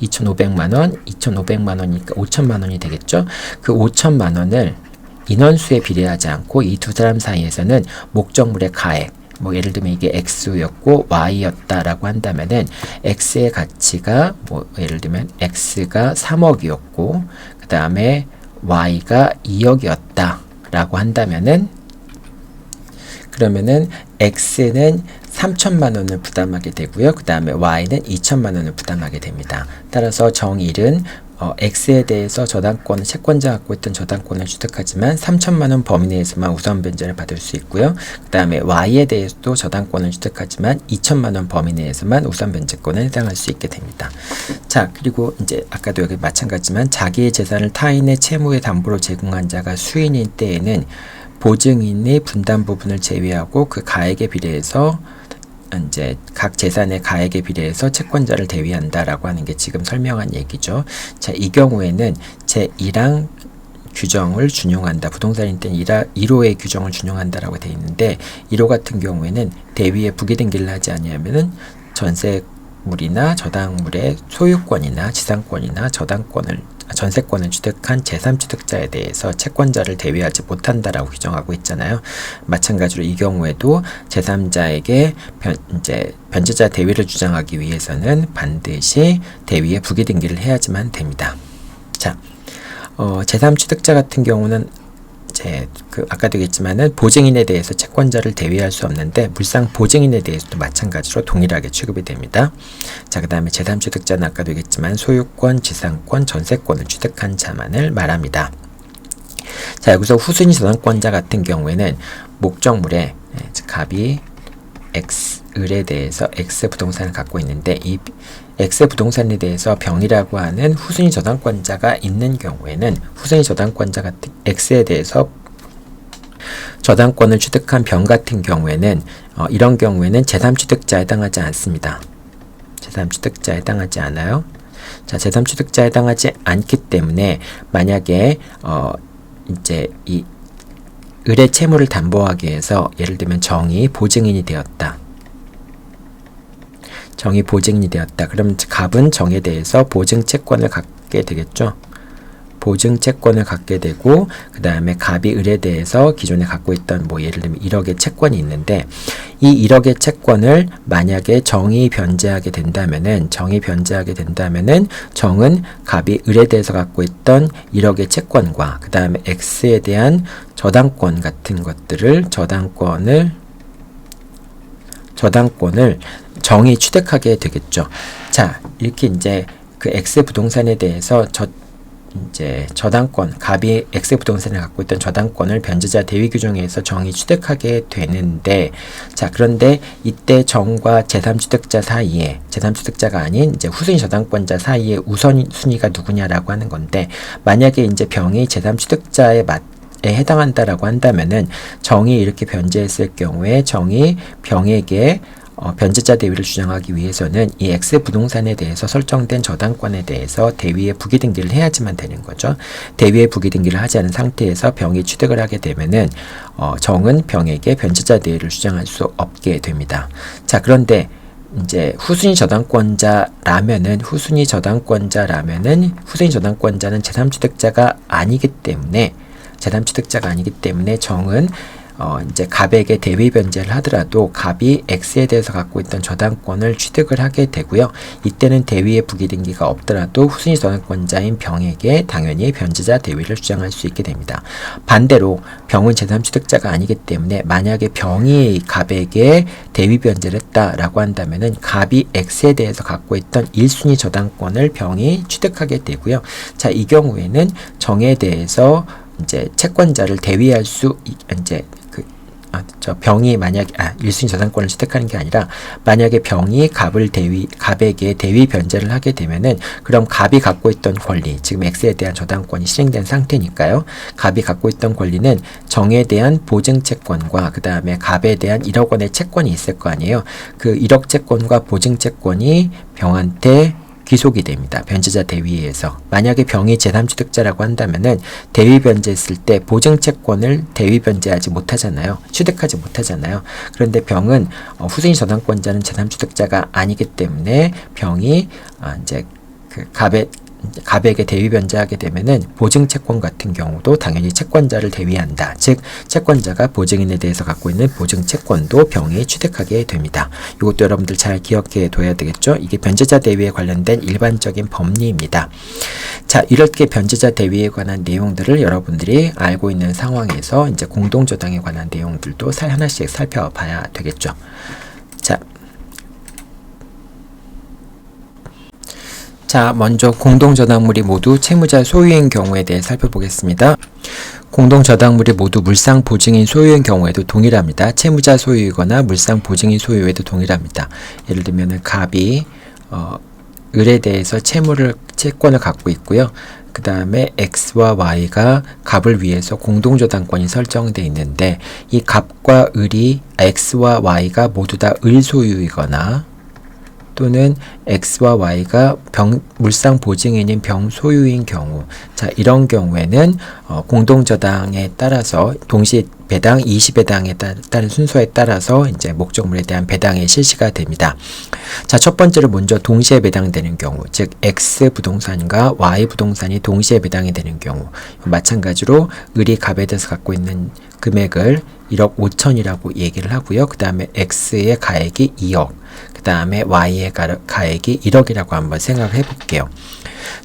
Speaker 1: 2,500만 원이니까 5천만 원이 되겠죠. 그 5천만 원을 인원수에 비례하지 않고 이 두 사람 사이에서는 목적물의 가액, 뭐 예를 들면 이게 X였고 Y였다라고 한다면은 X의 가치가 뭐 예를 들면 X가 3억이었고 그 다음에 Y가 2억이었다라고 한다면은 그러면은 X는 3천만 원을 부담하게 되고요. 그 다음에 Y는 2천만 원을 부담하게 됩니다. 따라서 정1은 X에 대해서 저당권, 채권자 갖고 있던 저당권을 취득하지만 3천만 원 범위 내에서만 우선 변제를 받을 수 있고요. 그 다음에 Y에 대해서도 저당권을 취득하지만 2천만 원 범위 내에서만 우선 변제권을 해당할 수 있게 됩니다. 자, 그리고 이제 아까도 여기 마찬가지지만 자기의 재산을 타인의 채무의 담보로 제공한 자가 수인인 때에는 보증인의 분담 부분을 제외하고 그 가액에 비례해서 이제 각 재산의 가액에 비례해서 채권자를 대위한다라고 하는 게 지금 설명한 얘기죠. 자, 이 경우에는 제1항 규정을 준용한다. 부동산인 때는 1호의 규정을 준용한다라고 되어 있는데 1호 같은 경우에는 대위에 부기등기를 하지 아니하면은 전세물이나 저당물의 소유권이나 지상권이나 전세권을 취득한 제3취득자에 대해서 채권자를 대위하지 못한다라고 규정하고 있잖아요. 마찬가지로 이 경우에도 제3자에게 변제자 대위를 주장하기 위해서는 반드시 대위에 부기등기를 해야지만 됩니다. 자, 제3취득자 같은 경우는 아까도 얘기했지만은 보증인에 대해서 채권자를 대위할 수 없는데 물상 보증인에 대해서도 마찬가지로 동일하게 취급이 됩니다. 자, 그 다음에 제3취득자는 아까도 얘기했지만 소유권, 지상권, 전세권을 취득한 자만을 말합니다. 자, 여기서 후순위 저당권자 같은 경우에는 목적물에 갑이 X을에 대해서 X 부동산을 갖고 있는데 이 X 부동산에 대해서 병이라고 하는 후순위 저당권자가 있는 경우에는 후순위 저당권자 같은 X에 대해서 저당권을 취득한 병 같은 경우에는 이런 경우에는 제3취득자에 해당하지 않습니다. 제3취득자에 해당하지 않아요. 자, 제3취득자에 해당하지 않기 때문에 만약에 이제 이 을의 채무를 담보하기 위해서 예를 들면 정이 보증인이 되었다. 그럼 갑은 정에 대해서 보증채권을 갖게 되겠죠. 보증채권을 갖게 되고 그 다음에 갑이 을에 대해서 기존에 갖고 있던 뭐 예를 들면 1억의 채권이 있는데 이 1억의 채권을 만약에 정이 변제하게 된다면은 정은 갑이 을에 대해서 갖고 있던 1억의 채권과 그 다음에 X에 대한 저당권 같은 것들을 저당권을 정이 취득하게 되겠죠. 자, 이렇게 이제 그 X 부동산에 대해서 이제 저당권, 갑이 X 부동산을 갖고 있던 저당권을 변제자 대위 규정에서 정이 취득하게 되는데, 자, 그런데 이때 정과 제3취득자 사이에, 제3취득자가 아닌 이제 후순위 저당권자 사이에 우선순위가 누구냐라고 하는 건데, 만약에 이제 병이 제3취득자에 해당한다라고 한다면은 정이 이렇게 변제했을 경우에 정이 병에게 변제자 대위를 주장하기 위해서는 이 X 부동산에 대해서 설정된 저당권에 대해서 대위에 부기등기를 해야지만 되는 거죠. 대위에 부기등기를 하지 않은 상태에서 병이 취득을 하게 되면은 정은 병에게 변제자 대위를 주장할 수 없게 됩니다. 자, 그런데 이제 후순위 저당권자라면은 후순위 저당권자는 제3취득자가 아니기 때문에 정은 이제 갑에게 대위 변제를 하더라도 갑이 X에 대해서 갖고 있던 저당권을 취득을 하게 되고요. 이때는 대위의 부기등기가 없더라도 후순위 저당권자인 병에게 당연히 변제자 대위를 주장할 수 있게 됩니다. 반대로 병은 제3취득자가 아니기 때문에 만약에 병이 갑에게 대위 변제를 했다라고 한다면은 갑이 X에 대해서 갖고 있던 1순위 저당권을 병이 취득하게 되고요. 자, 이 경우에는 정에 대해서 이제 채권자를 대위할 수 이제 병이 만약에 1순위 저당권을 취득하는 게 아니라 만약에 병이 갑에게 대위 변제를 하게 되면은 그럼 갑이 갖고 있던 권리, 지금 X에 대한 저당권이 실행된 상태니까요. 갑이 갖고 있던 권리는 정에 대한 보증 채권과 그 다음에 갑에 대한 1억 원의 채권이 있을 거 아니에요. 그 1억 채권과 보증 채권이 병한테 귀속이 됩니다. 변제자 대위에서. 만약에 병이 제3취득자라고 한다면은 대위 변제했을 때 보증 채권을 대위 변제하지 못하잖아요. 취득하지 못하잖아요. 그런데 병은 후순위 저당권자는 제3취득자가 아니기 때문에 병이 이제 그 갑에게 대위 변제하게 되면은 보증 채권 같은 경우도 당연히 채권자를 대위한다. 즉 채권자가 보증인에 대해서 갖고 있는 보증 채권도 병이 취득하게 됩니다. 이것도 여러분들 잘 기억해 둬야 되겠죠. 이게 변제자 대위에 관련된 일반적인 법리입니다. 자, 이렇게 변제자 대위에 관한 내용들을 여러분들이 알고 있는 상황에서 이제 공동저당에 관한 내용들도 하나씩 살펴봐야 되겠죠. 자, 먼저 공동저당물이 모두 채무자 소유인 경우에 대해 살펴보겠습니다. 공동저당물이 모두 물상 보증인 소유인 경우에도 동일합니다. 채무자 소유이거나 물상 보증인 소유에도 동일합니다. 예를 들면 갑이 을에 대해서 채권을 갖고 있고요. 그 다음에 X와 Y가 갑을 위해서 공동저당권이 설정되어 있는데 이 갑과 을이 X와 Y가 모두 다 을 소유이거나 또는 X와 Y가 물상 보증인인 병 소유인 경우, 자, 이런 경우에는 공동저당에 따라서 동시 배당, 20배당에 따른 순서에 따라서 이제 목적물에 대한 배당이 실시가 됩니다. 자, 첫 번째로 먼저 동시에 배당되는 경우, 즉 X 부동산과 Y 부동산이 동시에 배당이 되는 경우, 마찬가지로 을이 갑에 대해서 갖고 있는 금액을 1억 5천이라고 얘기를 하고요. 그 다음에 X의 가액이 2억, 그 다음에 Y의 가액이 1억이라고 한번 생각을 해볼게요.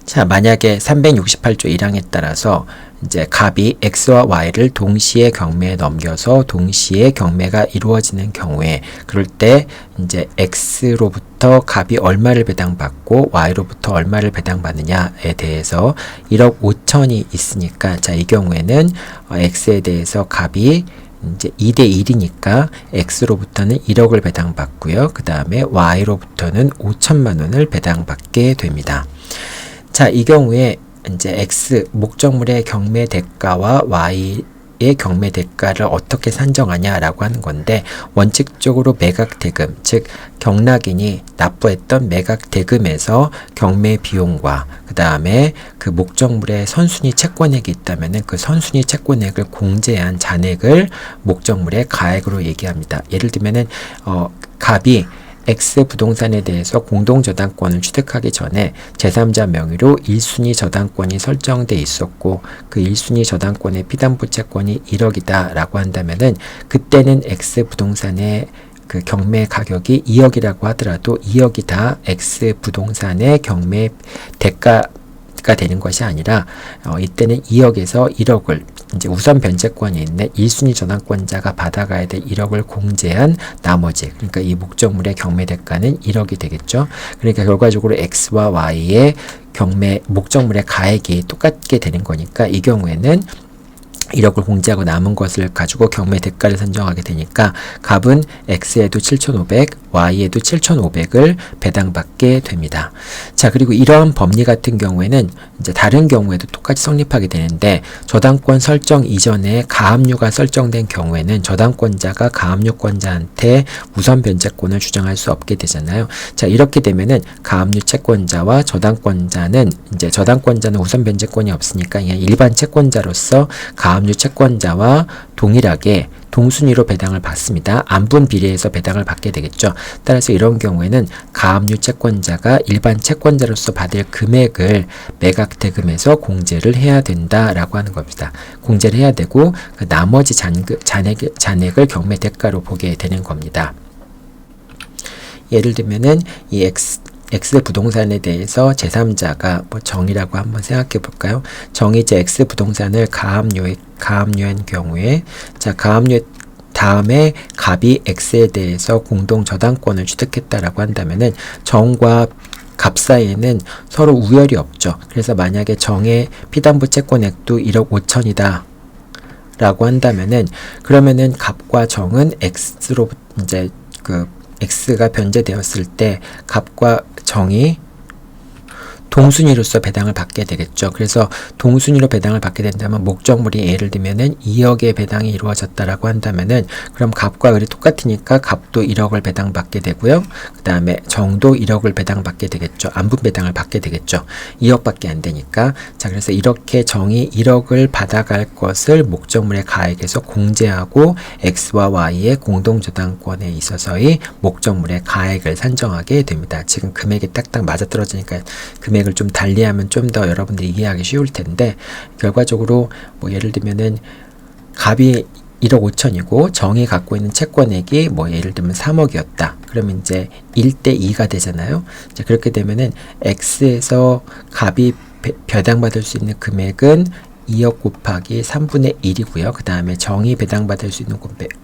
Speaker 1: 자, 만약에 368조 1항에 따라서 이제 갑이 X와 Y를 동시에 경매에 넘겨서 동시에 경매가 이루어지는 경우에, 그럴 때 이제 X로부터 갑이 얼마를 배당받고 Y로부터 얼마를 배당받느냐에 대해서 1억 5천이 있으니까, 자, 이 경우에는 X에 대해서 갑이 이제 2대1이니까 X로부터는 1억을 배당받고요. 그 다음에 Y로부터는 5천만 원을 배당받게 됩니다. 자, 이 경우에 이제 X 목적물의 경매 대가와 Y의 경매 대가를 어떻게 산정하냐라고 하는 건데, 원칙적으로 매각 대금, 즉 경락인이 납부했던 매각 대금에서 경매 비용과 그 다음에 그 목적물의 선순위 채권액이 있다면은 그 선순위 채권액을 공제한 잔액을 목적물의 가액으로 얘기합니다. 예를 들면은 갑이 X 부동산에 대해서 공동저당권을 취득하기 전에 제3자 명의로 1순위 저당권이 설정돼 있었고 그 1순위 저당권의 피담보 채권이 1억이다 라고 한다면은 그때는 X 부동산의 그 경매 가격이 2억이라고 하더라도 2억이 다 X 부동산의 경매 대가가 되는 것이 아니라 이때는 2억에서 1억을 이제 우선 변제권이 있는 1순위 저당권자가 받아가야 될 1억을 공제한 나머지, 그러니까 이 목적물의 경매 대가는 1억이 되겠죠. 그러니까 결과적으로 X와 Y의 경매 목적물의 가액이 똑같게 되는 거니까 이 경우에는 1억을 공제하고 남은 것을 가지고 경매 대가를 산정하게 되니까 값은 X에도 7,500, Y에도 7,500을 배당받게 됩니다. 자, 그리고 이러한 법리 같은 경우에는 이제 다른 경우에도 똑같이 성립하게 되는데, 저당권 설정 이전에 가압류가 설정된 경우에는 저당권자가 가압류권자한테 우선 변제권을 주장할 수 없게 되잖아요. 자, 이렇게 되면은 가압류 채권자와 저당권자는 이제 저당권자는 우선 변제권이 없으니까 그냥 일반 채권자로서 가압류 채권자와 동일하게 동순위로 배당을 받습니다. 안분 비례해서 배당을 받게 되겠죠. 따라서 이런 경우에는 가압류 채권자가 일반 채권자로서 받을 금액을 매각 대금에서 공제를 해야 된다라고 하는 겁니다. 공제를 해야 되고 그 나머지 잔액을 경매 대가로 보게 되는 겁니다. 예를 들면은 이 X 부동산에 대해서 제3자가 뭐 정이라고 한번 생각해 볼까요? 정이 이제 X 부동산을 가압류한 경우에, 자, 가압류 다음에 갑이 X에 대해서 공동 저당권을 취득했다라고 한다면은 정과 갑 사이에는 서로 우열이 없죠. 그래서 만약에 정의 피담보 채권액도 1억 5천이다 라고 한다면은, 그러면은 갑과 정은 X로 이제 X가 변제되었을 때 갑과 정이 동순위로서 배당을 받게 되겠죠. 그래서 동순위로 배당을 받게 된다면 목적물이 예를 들면은 2억의 배당이 이루어졌다라고 한다면은, 그럼 갑과 을이 똑같으니까 갑도 1억을 배당받게 되고요. 그 다음에 정도 1억을 배당받게 되겠죠. 안분 배당을 받게 되겠죠. 2억밖에 안 되니까. 자, 그래서 이렇게 정이 1억을 받아갈 것을 목적물의 가액에서 공제하고 X와 Y의 공동저당권에 있어서의 목적물의 가액을 산정하게 됩니다. 지금 금액이 딱딱 맞아떨어지니까 금액을 좀 달리하면 좀 더 여러분들이 이해하기 쉬울 텐데, 결과적으로 뭐 예를 들면은 갑이 1억 5천이고 정이 갖고 있는 채권액이 뭐 예를 들면 3억이었다. 그러면 이제 1대 2가 되잖아요. 이제 그렇게 되면은 X에서 갑이 배당받을 수 있는 금액은 2억 곱하기 3분의 1이고요. 그 다음에 정이 배당받을 수 있는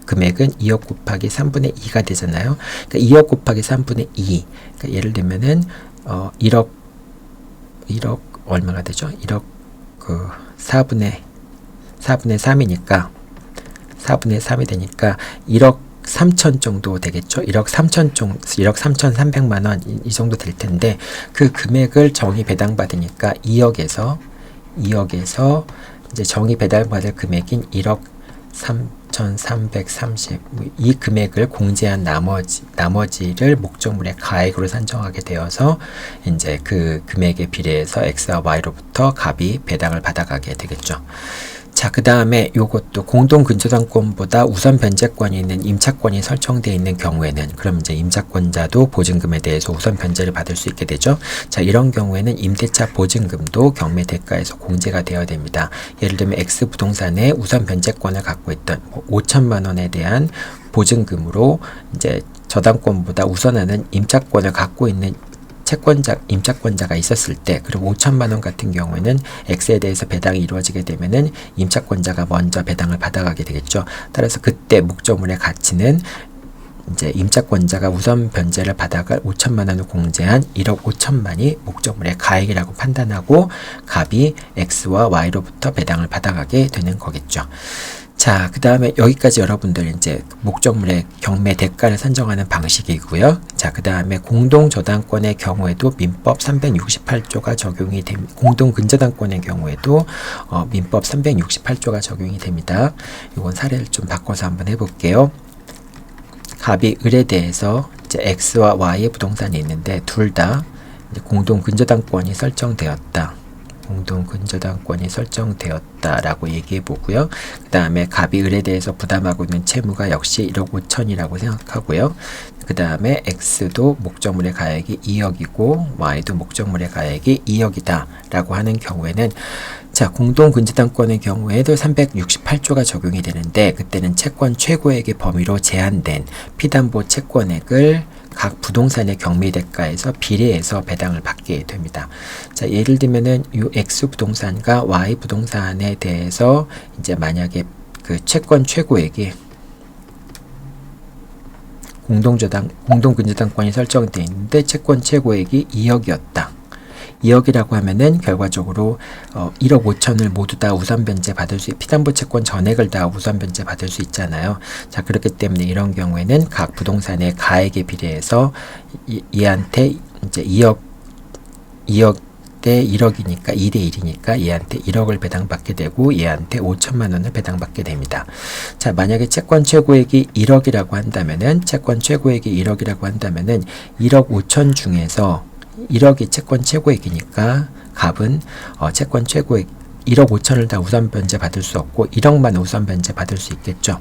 Speaker 1: 금액은 2억 곱하기 3분의 2가 되잖아요. 그러니까 2억 곱하기 3분의 2. 그러니까 예를 들면은 1억 얼마가 되죠? 1억 4분의 3이니까 4분의 3이 되니까 1억 3천 정도 되겠죠. 1억 3,300만 원 이 정도 될 텐데, 그 금액을 정이 배당받으니까 2억에서 이제 정이 배당받을 금액인 1억 3,330 이 금액을 공제한 나머지를 목적물의 가액으로 산정하게 되어서 이제 그 금액에 비례해서 X와 Y로부터 갑이 배당을 받아가게 되겠죠. 자, 그 다음에 요것도 공동 근저당권보다 우선 변제권이 있는 임차권이 설정되어 있는 경우에는, 그럼 이제 임차권자도 보증금에 대해서 우선 변제를 받을 수 있게 되죠. 자, 이런 경우에는 임대차 보증금도 경매 대가에서 공제가 되어야 됩니다. 예를 들면 X 부동산에 우선 변제권을 갖고 있던 5천만 원에 대한 보증금으로 이제 저당권보다 우선하는 임차권을 갖고 있는 임차권자가 있었을 때, 그럼 5천만 원 같은 경우에는 X에 대해서 배당이 이루어지게 되면은 임차권자가 먼저 배당을 받아가게 되겠죠. 따라서 그때 목적물의 가치는 이제 임차권자가 우선 변제를 받아갈 5천만 원을 공제한 1억 5천만이 목적물의 가액이라고 판단하고 갑이 X와 Y로부터 배당을 받아가게 되는 거겠죠. 자, 그 다음에 여기까지 여러분들 이제 목적물의 경매 대가를 산정하는 방식이고요. 자, 그 다음에 공동저당권의 경우에도 민법 368조가 적용이 됩니다. 공동근저당권의 경우에도 민법 368조가 적용이 됩니다. 이건 사례를 좀 바꿔서 한번 해볼게요. 갑이 을에 대해서 이제 X와 Y의 부동산이 있는데 둘 다 공동근저당권이 설정되었다. 공동근저당권이 설정되었다라고 얘기해 보고요. 그 다음에 갑이 을에 대해서 부담하고 있는 채무가 역시 1억 5천이라고 생각하고요. 그 다음에 X도 목적물의 가액이 2억이고 Y도 목적물의 가액이 2억이다 라고 하는 경우에는, 자, 공동근저당권의 경우에도 368조가 적용이 되는데, 그때는 채권 최고액의 범위로 제한된 피담보 채권액을 각 부동산의 경매대가에서 비례해서 배당을 받게 됩니다. 자, 예를 들면은 요 X 부동산과 Y 부동산에 대해서 이제 만약에 그 채권 최고액이 공동근저당권이 설정되어 있는데 채권 최고액이 2억이었다. 2억이라고 하면은 결과적으로 1억 5천을 모두 다 우선 변제 받을 수, 피담보 채권 전액을 다 우선 변제 받을 수 있잖아요. 자, 그렇기 때문에 이런 경우에는 각 부동산의 가액에 비례해서 얘한테 이제 2억 대 1억이니까 2대 1이니까 얘한테 1억을 배당받게 되고 얘한테 5천만 원을 배당받게 됩니다. 자, 만약에 채권 최고액이 1억이라고 한다면은 1억 5천 중에서 1억이 채권 최고액이니까 갑은 채권 최고액 1억 5천을 다 우선 변제 받을 수 없고 1억만 우선 변제 받을 수 있겠죠.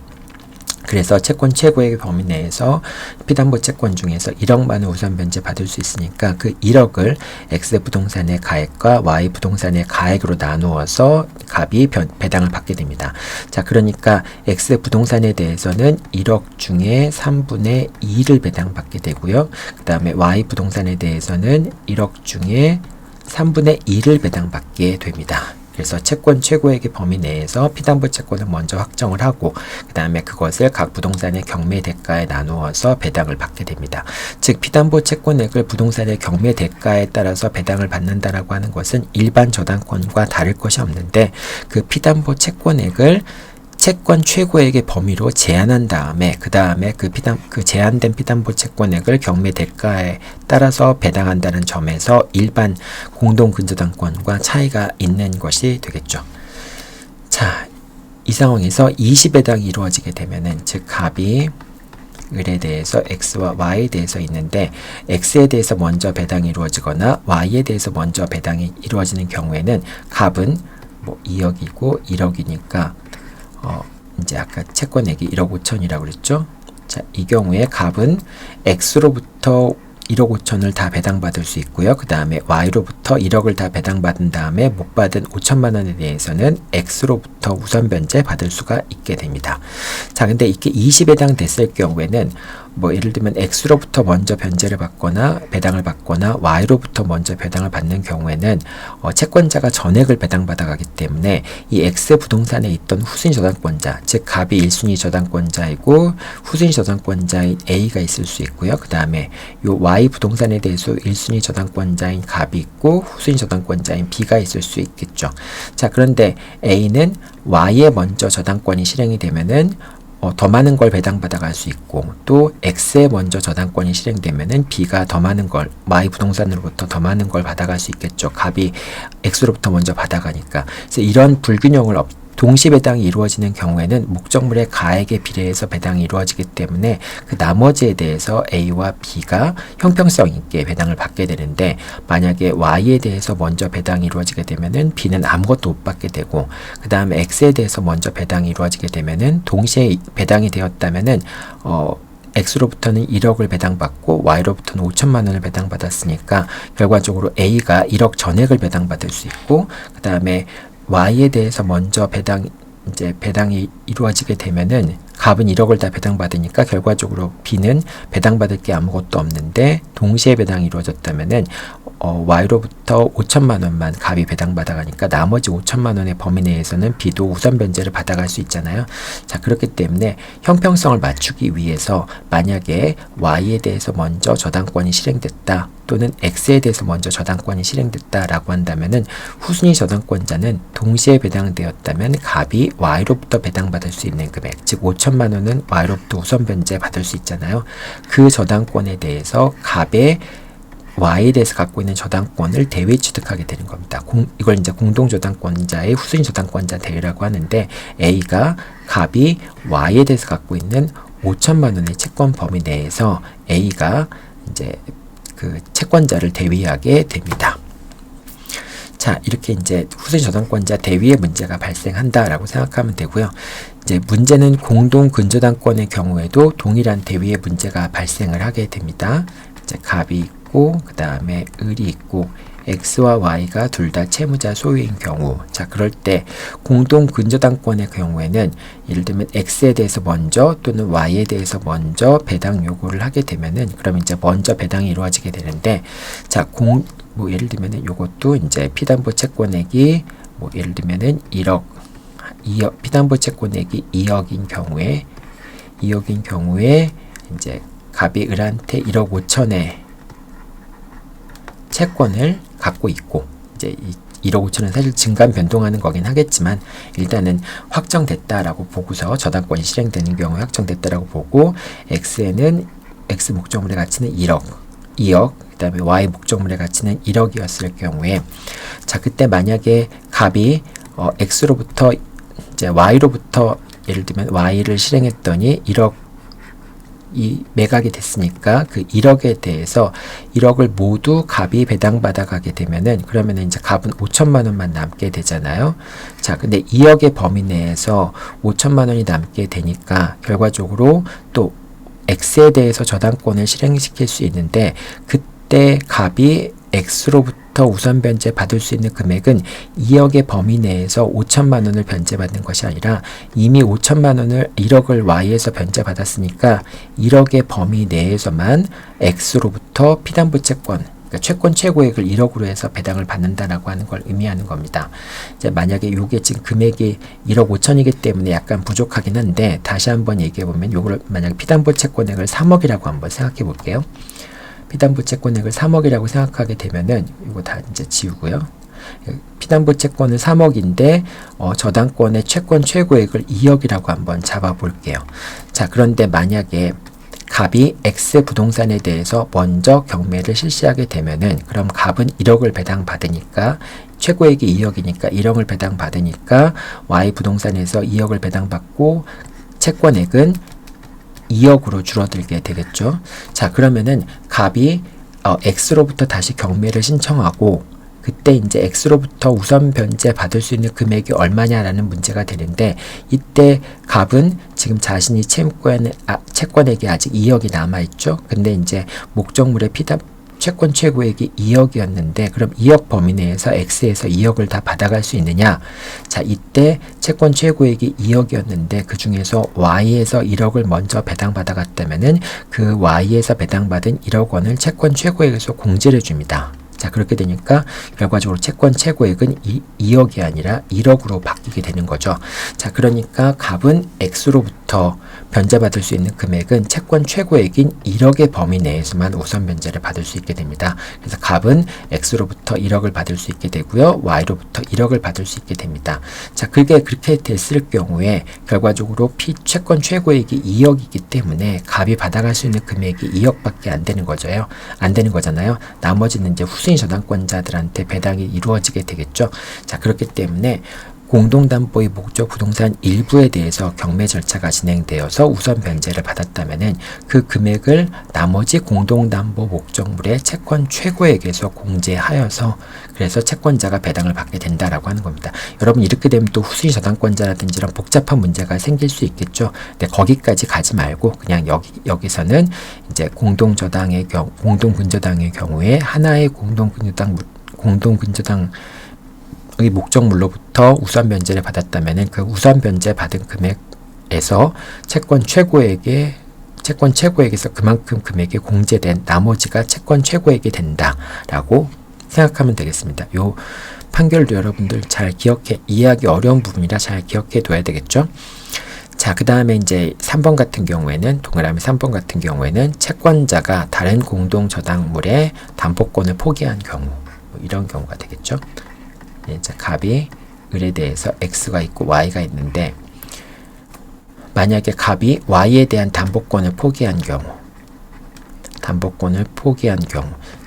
Speaker 1: 그래서 채권 최고액의 범위 내에서 피담보 채권 중에서 1억만을 우선 변제 받을 수 있으니까 그 1억을 X 부동산의 가액과 Y 부동산의 가액으로 나누어서 갑이 배당을 받게 됩니다. 자, 그러니까 X 부동산에 대해서는 1억 중에 3분의 2를 배당받게 되고요. 그 다음에 Y 부동산에 대해서는 1억 중에 3분의 2를 배당받게 됩니다. 그래서 채권 최고액의 범위 내에서 피담보 채권을 먼저 확정을 하고 그 다음에 그것을 각 부동산의 경매 대가에 나누어서 배당을 받게 됩니다. 즉 피담보 채권액을 부동산의 경매 대가에 따라서 배당을 받는다라고 하는 것은 일반 저당권과 다를 것이 없는데 그 피담보 채권액을 채권 최고액의 범위로 제한한 다음에 그 다음에 그 제한된 피담보 채권액을 경매 대가에 따라서 배당한다는 점에서 일반 공동근저당권과 차이가 있는 것이 되겠죠. 자, 이 상황에서 20배당이 이루어지게 되면은 즉 갑이 을에 대해서 X와 Y에 대해서 있는데 X에 대해서 먼저 배당이 이루어지거나 Y에 대해서 먼저 배당이 이루어지는 경우에는 갑은 뭐 2억이고 1억이니까 이제 아까 채권액이 1억 5천이라고 그랬죠. 자, 이 경우에 갑은 X로부터 1억 5천을 다 배당받을 수 있고요. 그 다음에 Y로부터 1억을 다 배당받은 다음에 못 받은 5천만 원에 대해서는 X로부터 우선 변제 받을 수가 있게 됩니다. 자, 근데 이게 20배당 됐을 경우에는 뭐 예를 들면 X로부터 먼저 변제를 받거나 배당을 받거나 Y로부터 먼저 배당을 받는 경우에는 채권자가 전액을 배당받아 가기 때문에 이 X 부동산에 있던 후순위 저당권자, 즉 갑이 1순위 저당권자이고 후순위 저당권자인 A가 있을 수 있고요. 그 다음에 요 Y 부동산에 대해서 1순위 저당권자인 갑이 있고 후순위 저당권자인 B가 있을 수 있겠죠. 자, 그런데 A는 Y에 먼저 저당권이 실행이 되면은 더 많은 걸 배당받아 갈 수 있고 또 X에 먼저 저당권이 실행되면은 B가 더 많은 걸 Y 부동산으로부터 더 많은 걸 받아갈 수 있겠죠. 갑이 X로부터 먼저 받아가니까. 그래서 이런 불균형을 동시 배당이 이루어지는 경우에는 목적물의 가액에 비례해서 배당이 이루어지기 때문에 그 나머지에 대해서 A와 B가 형평성 있게 배당을 받게 되는데 만약에 Y에 대해서 먼저 배당이 이루어지게 되면은 B는 아무것도 못 받게 되고 그 다음에 X에 대해서 먼저 배당이 이루어지게 되면은 동시에 배당이 되었다면은 X로부터는 1억을 배당받고 Y로부터는 5천만 원을 배당받았으니까 결과적으로 A가 1억 전액을 배당받을 수 있고 그 다음에 Y에 대해서 먼저 배당이 이루어지게 되면은 갑은 1억을 다 배당받으니까 결과적으로 B는 배당받을 게 아무것도 없는데 동시에 배당이 이루어졌다면은 Y로부터 5천만 원만 갑이 배당받아가니까 나머지 5천만 원의 범위 내에서는 B도 우선 변제를 받아갈 수 있잖아요. 자, 그렇기 때문에 형평성을 맞추기 위해서 만약에 Y에 대해서 먼저 저당권이 실행됐다 또는 X에 대해서 먼저 저당권이 실행됐다라고 한다면은 후순위 저당권자는 동시에 배당되었다면 갑이 Y로부터 배당받을 수 있는 금액, 즉 5천만 원은 Y로부터 우선 변제 받을 수 있잖아요. 그 저당권에 대해서 갑의 Y에 대해서 갖고 있는 저당권을 대위 취득하게 되는 겁니다. 이걸 이제 공동저당권자의 후순위 저당권자 대위라고 하는데 A가 갑이 Y에 대해서 갖고 있는 5천만 원의 채권 범위 내에서 A가 이제 그 채권자를 대위하게 됩니다. 자, 이렇게 이제 후순위 저당권자 대위의 문제가 발생한다라고 생각하면 되고요. 이제 문제는 공동 근저당권의 경우에도 동일한 대위의 문제가 발생을 하게 됩니다. 이제 갑이 있고 그 다음에 을이 있고 X와 Y가 둘 다 채무자 소유인 경우, 자 그럴 때 공동 근저당권의 경우에는 예를 들면 X에 대해서 먼저 또는 Y에 대해서 먼저 배당 요구를 하게 되면은 그럼 이제 먼저 배당이 이루어지게 되는데, 자 뭐 예를 들면은 요것도 이제 피담보 채권액이 뭐 예를 들면은 2억 피담보 채권액이 2억인 경우에 이제 갑이 을한테 1억 5천의 채권을 갖고 있고, 이제 1억 5천은 사실 증감 변동하는 거긴 하겠지만 일단은 확정됐다라고 보고서 저당권이 실행되는 경우에 확정됐다라고 보고, X에는 X 목적물의 가치는 2억, 그 다음에 Y 목적물의 가치는 1억이었을 경우에, 자 그때 만약에 갑이 X로부터 이제 Y로부터 예를 들면 Y를 실행했더니 1억이 매각이 됐으니까 그 1억에 대해서 1억을 모두 갑이 배당받아 가게 되면은 그러면은 이제 갑은 5천만 원만 남게 되잖아요. 자, 근데 2억의 범위 내에서 5천만 원이 남게 되니까 결과적으로 또 X에 대해서 저당권을 실행시킬 수 있는데, 그때 갑이 X로부터 우선 변제 받을 수 있는 금액은 2억의 범위 내에서 5천만 원을 변제받는 것이 아니라 이미 5천만 원을 1억을 Y에서 변제받았으니까 1억의 범위 내에서만 X로부터 피담보 채권, 그러니까 채권 최고액을 1억으로 해서 배당을 받는다라고 하는 걸 의미하는 겁니다. 이제 만약에 요게 지금 금액이 1억 5천이기 때문에 약간 부족하긴 한데, 다시 한번 얘기해 보면 요걸 만약에 피담보 채권액을 3억이라고 한번 생각해 볼게요. 피담보 채권액을 3억이라고 생각하게 되면은 이거 다 이제 지우고요. 피담보 채권은 3억인데 저당권의 채권 최고액을 2억이라고 한번 잡아 볼게요. 자, 그런데 만약에 갑이 X 부동산에 대해서 먼저 경매를 실시하게 되면은 그럼 갑은 1억을 배당받으니까 최고액이 2억이니까 1억을 배당받으니까 Y 부동산에서 2억을 배당받고 채권액은 2억으로 줄어들게 되겠죠. 자, 그러면은 갑이 X로부터 다시 경매를 신청하고 그때 이제 X로부터 우선 변제 받을 수 있는 금액이 얼마냐라는 문제가 되는데, 이때 갑은 지금 자신이 채권액이 아직 2억이 남아있죠. 근데 이제 목적물의 채권 최고액이 2억이었는데 그럼 2억 범위 내에서 X에서 2억을 다 받아갈 수 있느냐? 자, 이때 채권 최고액이 2억이었는데 그 중에서 Y에서 1억을 먼저 배당받아갔다면은 그 Y에서 배당받은 1억 원을 채권 최고액에서 공제를 줍니다. 자, 그렇게 되니까 결과적으로 채권 최고액은 2억이 아니라 1억으로 바뀌게 되는 거죠. 자, 그러니까 갑은 X로부터 변제받을 수 있는 금액은 채권 최고액인 1억의 범위 내에서만 우선 변제를 받을 수 있게 됩니다. 그래서 갑은 X로부터 1억을 받을 수 있게 되고요. Y로부터 1억을 받을 수 있게 됩니다. 자, 그게 그렇게 됐을 경우에 결과적으로 채권 최고액이 2억이기 때문에 갑이 받아갈 수 있는 금액이 2억밖에 안 되는 거죠. 안 되는 거잖아요. 나머지는 이제 후순위 저당권자들한테 배당이 이루어지게 되겠죠. 자, 그렇기 때문에 공동담보의 목적 부동산 일부에 대해서 경매 절차가 진행되어서 우선 변제를 받았다면은 그 금액을 나머지 공동담보 목적물의 채권 최고액에서 공제하여서 그래서 채권자가 배당을 받게 된다라고 하는 겁니다. 여러분, 이렇게 되면 또 후순위 저당권자라든지 이런 복잡한 문제가 생길 수 있겠죠. 근데 거기까지 가지 말고 그냥 여기서는 이제 공동근저당의 경우에 하나의 공동근저당 의 목적물로부터 우선 변제를 받았다면은 그 우선 변제 받은 금액에서 채권 최고액에서 그만큼 금액이 공제된 나머지가 채권 최고액이 된다라고 생각하면 되겠습니다. 요 판결도 여러분들 잘 이해하기 어려운 부분이라 잘 기억해 둬야 되겠죠. 자, 그 다음에 이제 3번 같은 경우에는 동그라미 3번 같은 경우에는 채권자가 다른 공동 저당물의 담보권을 포기한 경우, 이런 경우가 되겠죠. 이제 갑이 을에 대해서 X가 있고 Y가 있는데, 만약에 갑이 Y에 대한 담보권을 포기한 경우,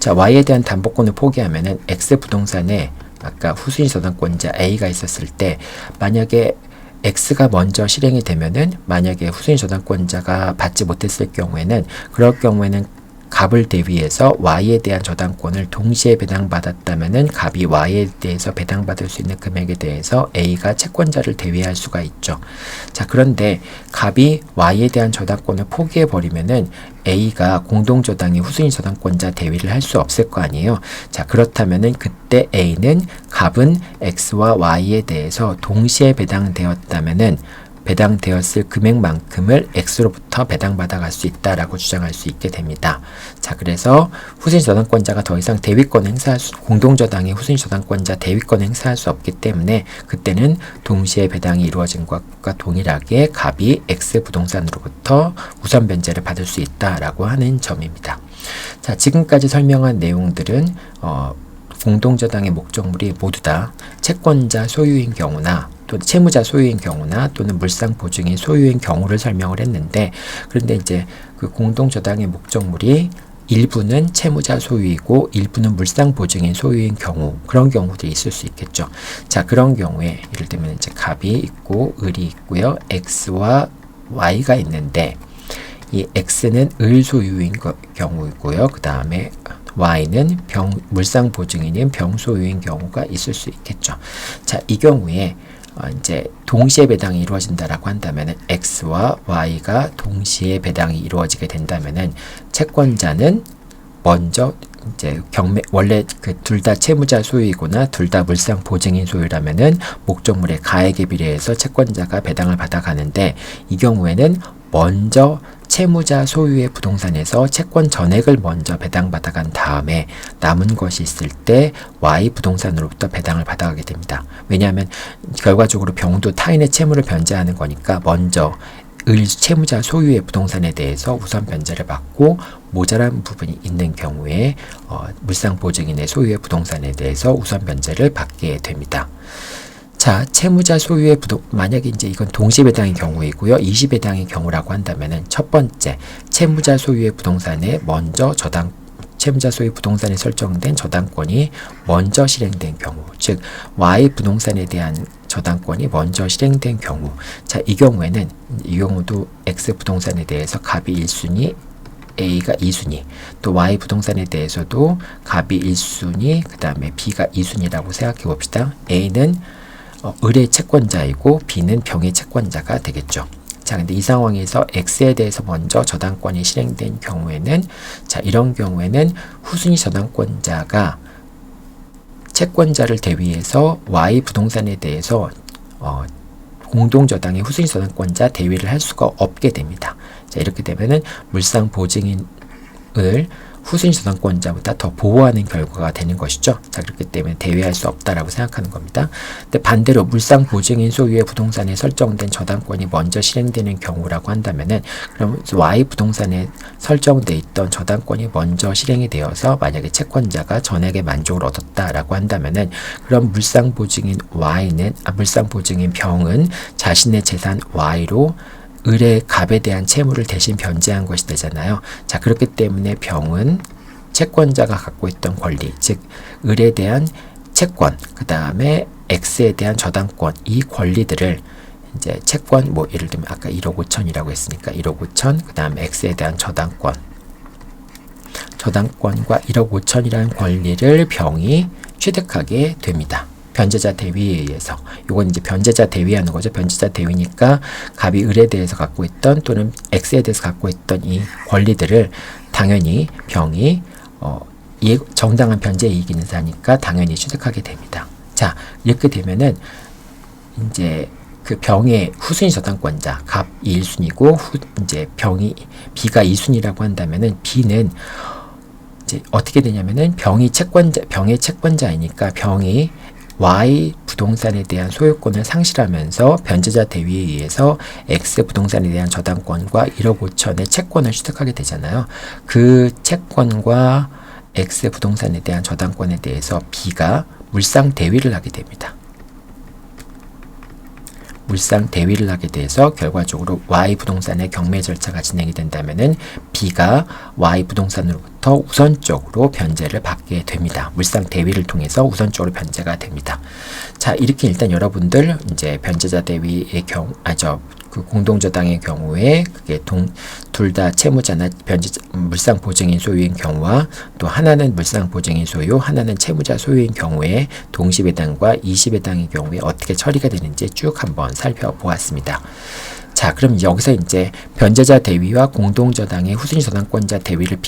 Speaker 1: 자, Y에 대한 담보권을 포기하면은 X 부동산에 아까 후순위 저당권자 A가 있었을 때 만약에 X가 먼저 실행이 되면은 만약에 후순위 저당권자가 받지 못했을 경우에는 그럴 경우에는 갑을 대위해서 Y에 대한 저당권을 동시에 배당받았다면은 갑이 Y에 대해서 배당받을 수 있는 금액에 대해서 A가 채권자를 대위할 수가 있죠. 자, 그런데 갑이 Y에 대한 저당권을 포기해버리면은 A가 공동저당의 후순위 저당권자 대위를 할 수 없을 거 아니에요. 자, 그렇다면은 그때 A는 갑은 X와 Y에 대해서 동시에 배당되었다면은 배당되었을 금액만큼을 X로부터 배당받아 갈 수 있다라고 주장할 수 있게 됩니다. 자, 그래서 후순위 저당권자가 더 이상 대위권 행사할 수, 공동저당의 후순위 저당권자 대위권 행사할 수 없기 때문에 그때는 동시에 배당이 이루어진 것과 동일하게 갑이 X 부동산으로부터 우선 변제를 받을 수 있다라고 하는 점입니다. 자, 지금까지 설명한 내용들은 공동저당의 목적물이 모두 다 채권자 소유인 경우나 또 채무자 소유인 경우나 또는 물상보증인 소유인 경우를 설명을 했는데, 그런데 이제 그 공동저당의 목적물이 일부는 채무자 소유이고 일부는 물상보증인 소유인 경우, 그런 경우들이 있을 수 있겠죠. 자, 그런 경우에 예를 들면 이제 갑이 있고 을이 있고요. X와 Y가 있는데 이 X는 을 소유인 경우이고요. 그 다음에 Y는 물상보증인인 병 소유인 경우가 있을 수 있겠죠. 자, 이 경우에 이제 동시에 배당이 이루어진다라고 한다면은 X와 Y가 동시에 배당이 이루어지게 된다면은 채권자는 먼저 이제 원래 그 둘 다 채무자 소유이거나 둘 다 물상 보증인 소유라면은 목적물의 가액에 비례해서 채권자가 배당을 받아가는데, 이 경우에는 먼저 채무자 소유의 부동산에서 채권 전액을 먼저 배당받아간 다음에 남은 것이 있을 때 Y 부동산으로부터 배당을 받아가게 됩니다. 왜냐하면 결과적으로 병도 타인의 채무를 변제하는 거니까 먼저 채무자 소유의 부동산에 대해서 우선 변제를 받고 모자란 부분이 있는 경우에 물상보증인의 소유의 부동산에 대해서 우선 변제를 받게 됩니다. 자, 채무자 소유의 만약에 이제 이건 동시배당의 경우이고요. 이시배당의 경우라고 한다면은 첫 번째, 채무자 소유의 부동산에 먼저 채무자 소유 부동산에 설정된 저당권이 먼저 실행된 경우, 즉 Y 부동산에 대한 저당권이 먼저 실행된 경우. 자, 이 경우도 X 부동산에 대해서 갑이 1순위, A가 2순위, 또 Y 부동산에 대해서도 갑이 1순위, 그 다음에 B가 2순위라고 생각해 봅시다. A는 을의 채권자이고 B는 병의 채권자가 되겠죠. 자, 근데 이 상황에서 X에 대해서 먼저 저당권이 실행된 경우에는, 자, 이런 경우에는 후순위 저당권자가 채권자를 대위해서 Y 부동산에 대해서 공동저당의 후순위 저당권자 대위를 할 수가 없게 됩니다. 자, 이렇게 되면은 물상보증인을 후순위 저당권자보다 더 보호하는 결과가 되는 것이죠. 자, 그렇기 때문에 대위할 수 없다라고 생각하는 겁니다. 근데 반대로 물상보증인 소유의 부동산에 설정된 저당권이 먼저 실행되는 경우라고 한다면은, 그럼 Y 부동산에 설정돼 있던 저당권이 먼저 실행이 되어서 만약에 채권자가 전액의 만족을 얻었다라고 한다면은, 그럼 물상보증인 병은 자신의 재산 Y로 을의 갑에 대한 채무를 대신 변제한 것이 되잖아요. 자, 그렇기 때문에 병은 채권자가 갖고 있던 권리, 즉 을에 대한 채권, 그 다음에 X에 대한 저당권, 이 권리들을 이제 채권, 예를 들면 아까 1억 5천이라고 했으니까 1억 5천, 그 다음에 X에 대한 저당권과 1억 5천이라는 권리를 병이 취득하게 됩니다. 변제자 대위에 의해서. 이건 이제 변제자 대위하는 거죠. 변제자 대위니까 갑이 을에 대해서 갖고 있던 또는 X에 대해서 갖고 있던 이 권리들을 당연히 병이 정당한 변제 이익이 있는 사니까 당연히 취득하게 됩니다. 자, 이렇게 되면은 이제 그 병의 후순위 저당권자 갑이 1순위고 이제 B가 2순위라고 한다면은 B는 이제 어떻게 되냐면은 병의 채권자이니까 병이 Y 부동산에 대한 소유권을 상실하면서 변제자 대위에 의해서 X 부동산에 대한 저당권과 1억 5천의 채권을 취득하게 되잖아요. 그 채권과 X 부동산에 대한 저당권에 대해서 B가 물상 대위를 하게 됩니다. 물상 대위를 하게 돼서 결과적으로 Y 부동산의 경매 절차가 진행이 된다면은 B가 Y 부동산으로부터 그때부터 우선적으로 변제를 받게 됩니다. 물상 대위를 통해서 우선적으로 변제가 됩니다. 자, 이렇게 일단 여러분들 이제 변제자 대위의 경우, 그 공동저당의 경우에 그게 둘 다 채무자나 물상 보증인 소유인 경우와 또 하나는 물상 보증인 소유, 하나는 채무자 소유인 경우에 동시배당과 이시배당의 경우에 어떻게 처리가 되는지 쭉 한번 살펴보았습니다. 자, 그럼 여기서 이제 변제자 대위와 공동저당의 후순위 저당권자 대위를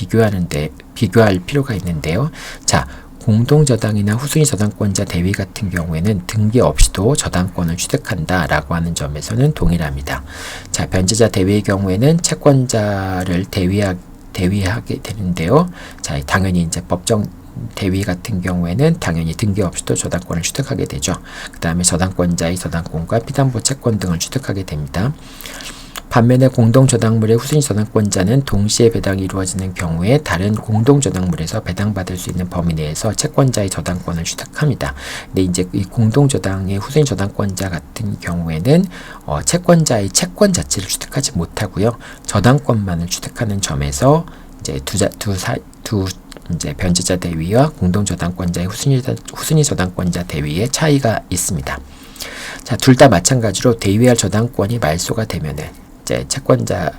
Speaker 1: 비교할 필요가 있는데요. 자, 공동저당이나 후순위 저당권자 대위 같은 경우에는 등기 없이도 저당권을 취득한다라고 하는 점에서는 동일합니다. 자, 변제자 대위의 경우에는 채권자를 대위하게 되는데요. 자, 당연히 이제 법정 대위 같은 경우에는 당연히 등기 없이도 저당권을 취득하게 되죠. 그 다음에 저당권자의 저당권과 피담보 채권 등을 취득하게 됩니다. 반면에 공동저당물의 후순위 저당권자는 동시에 배당이 이루어지는 경우에 다른 공동저당물에서 배당받을 수 있는 범위 내에서 채권자의 저당권을 취득합니다. 근데 이제 이 공동저당의 후순위 저당권자 같은 경우에는 채권자의 채권 자체를 취득하지 못하고요. 저당권만을 취득하는 점에서 이제 이제 변제자 대위와 공동저당권자의 후순위 저당권자 대위의 차이가 있습니다. 자, 둘 다 마찬가지로 대위할 저당권이 말소가 되면은 이제 채권자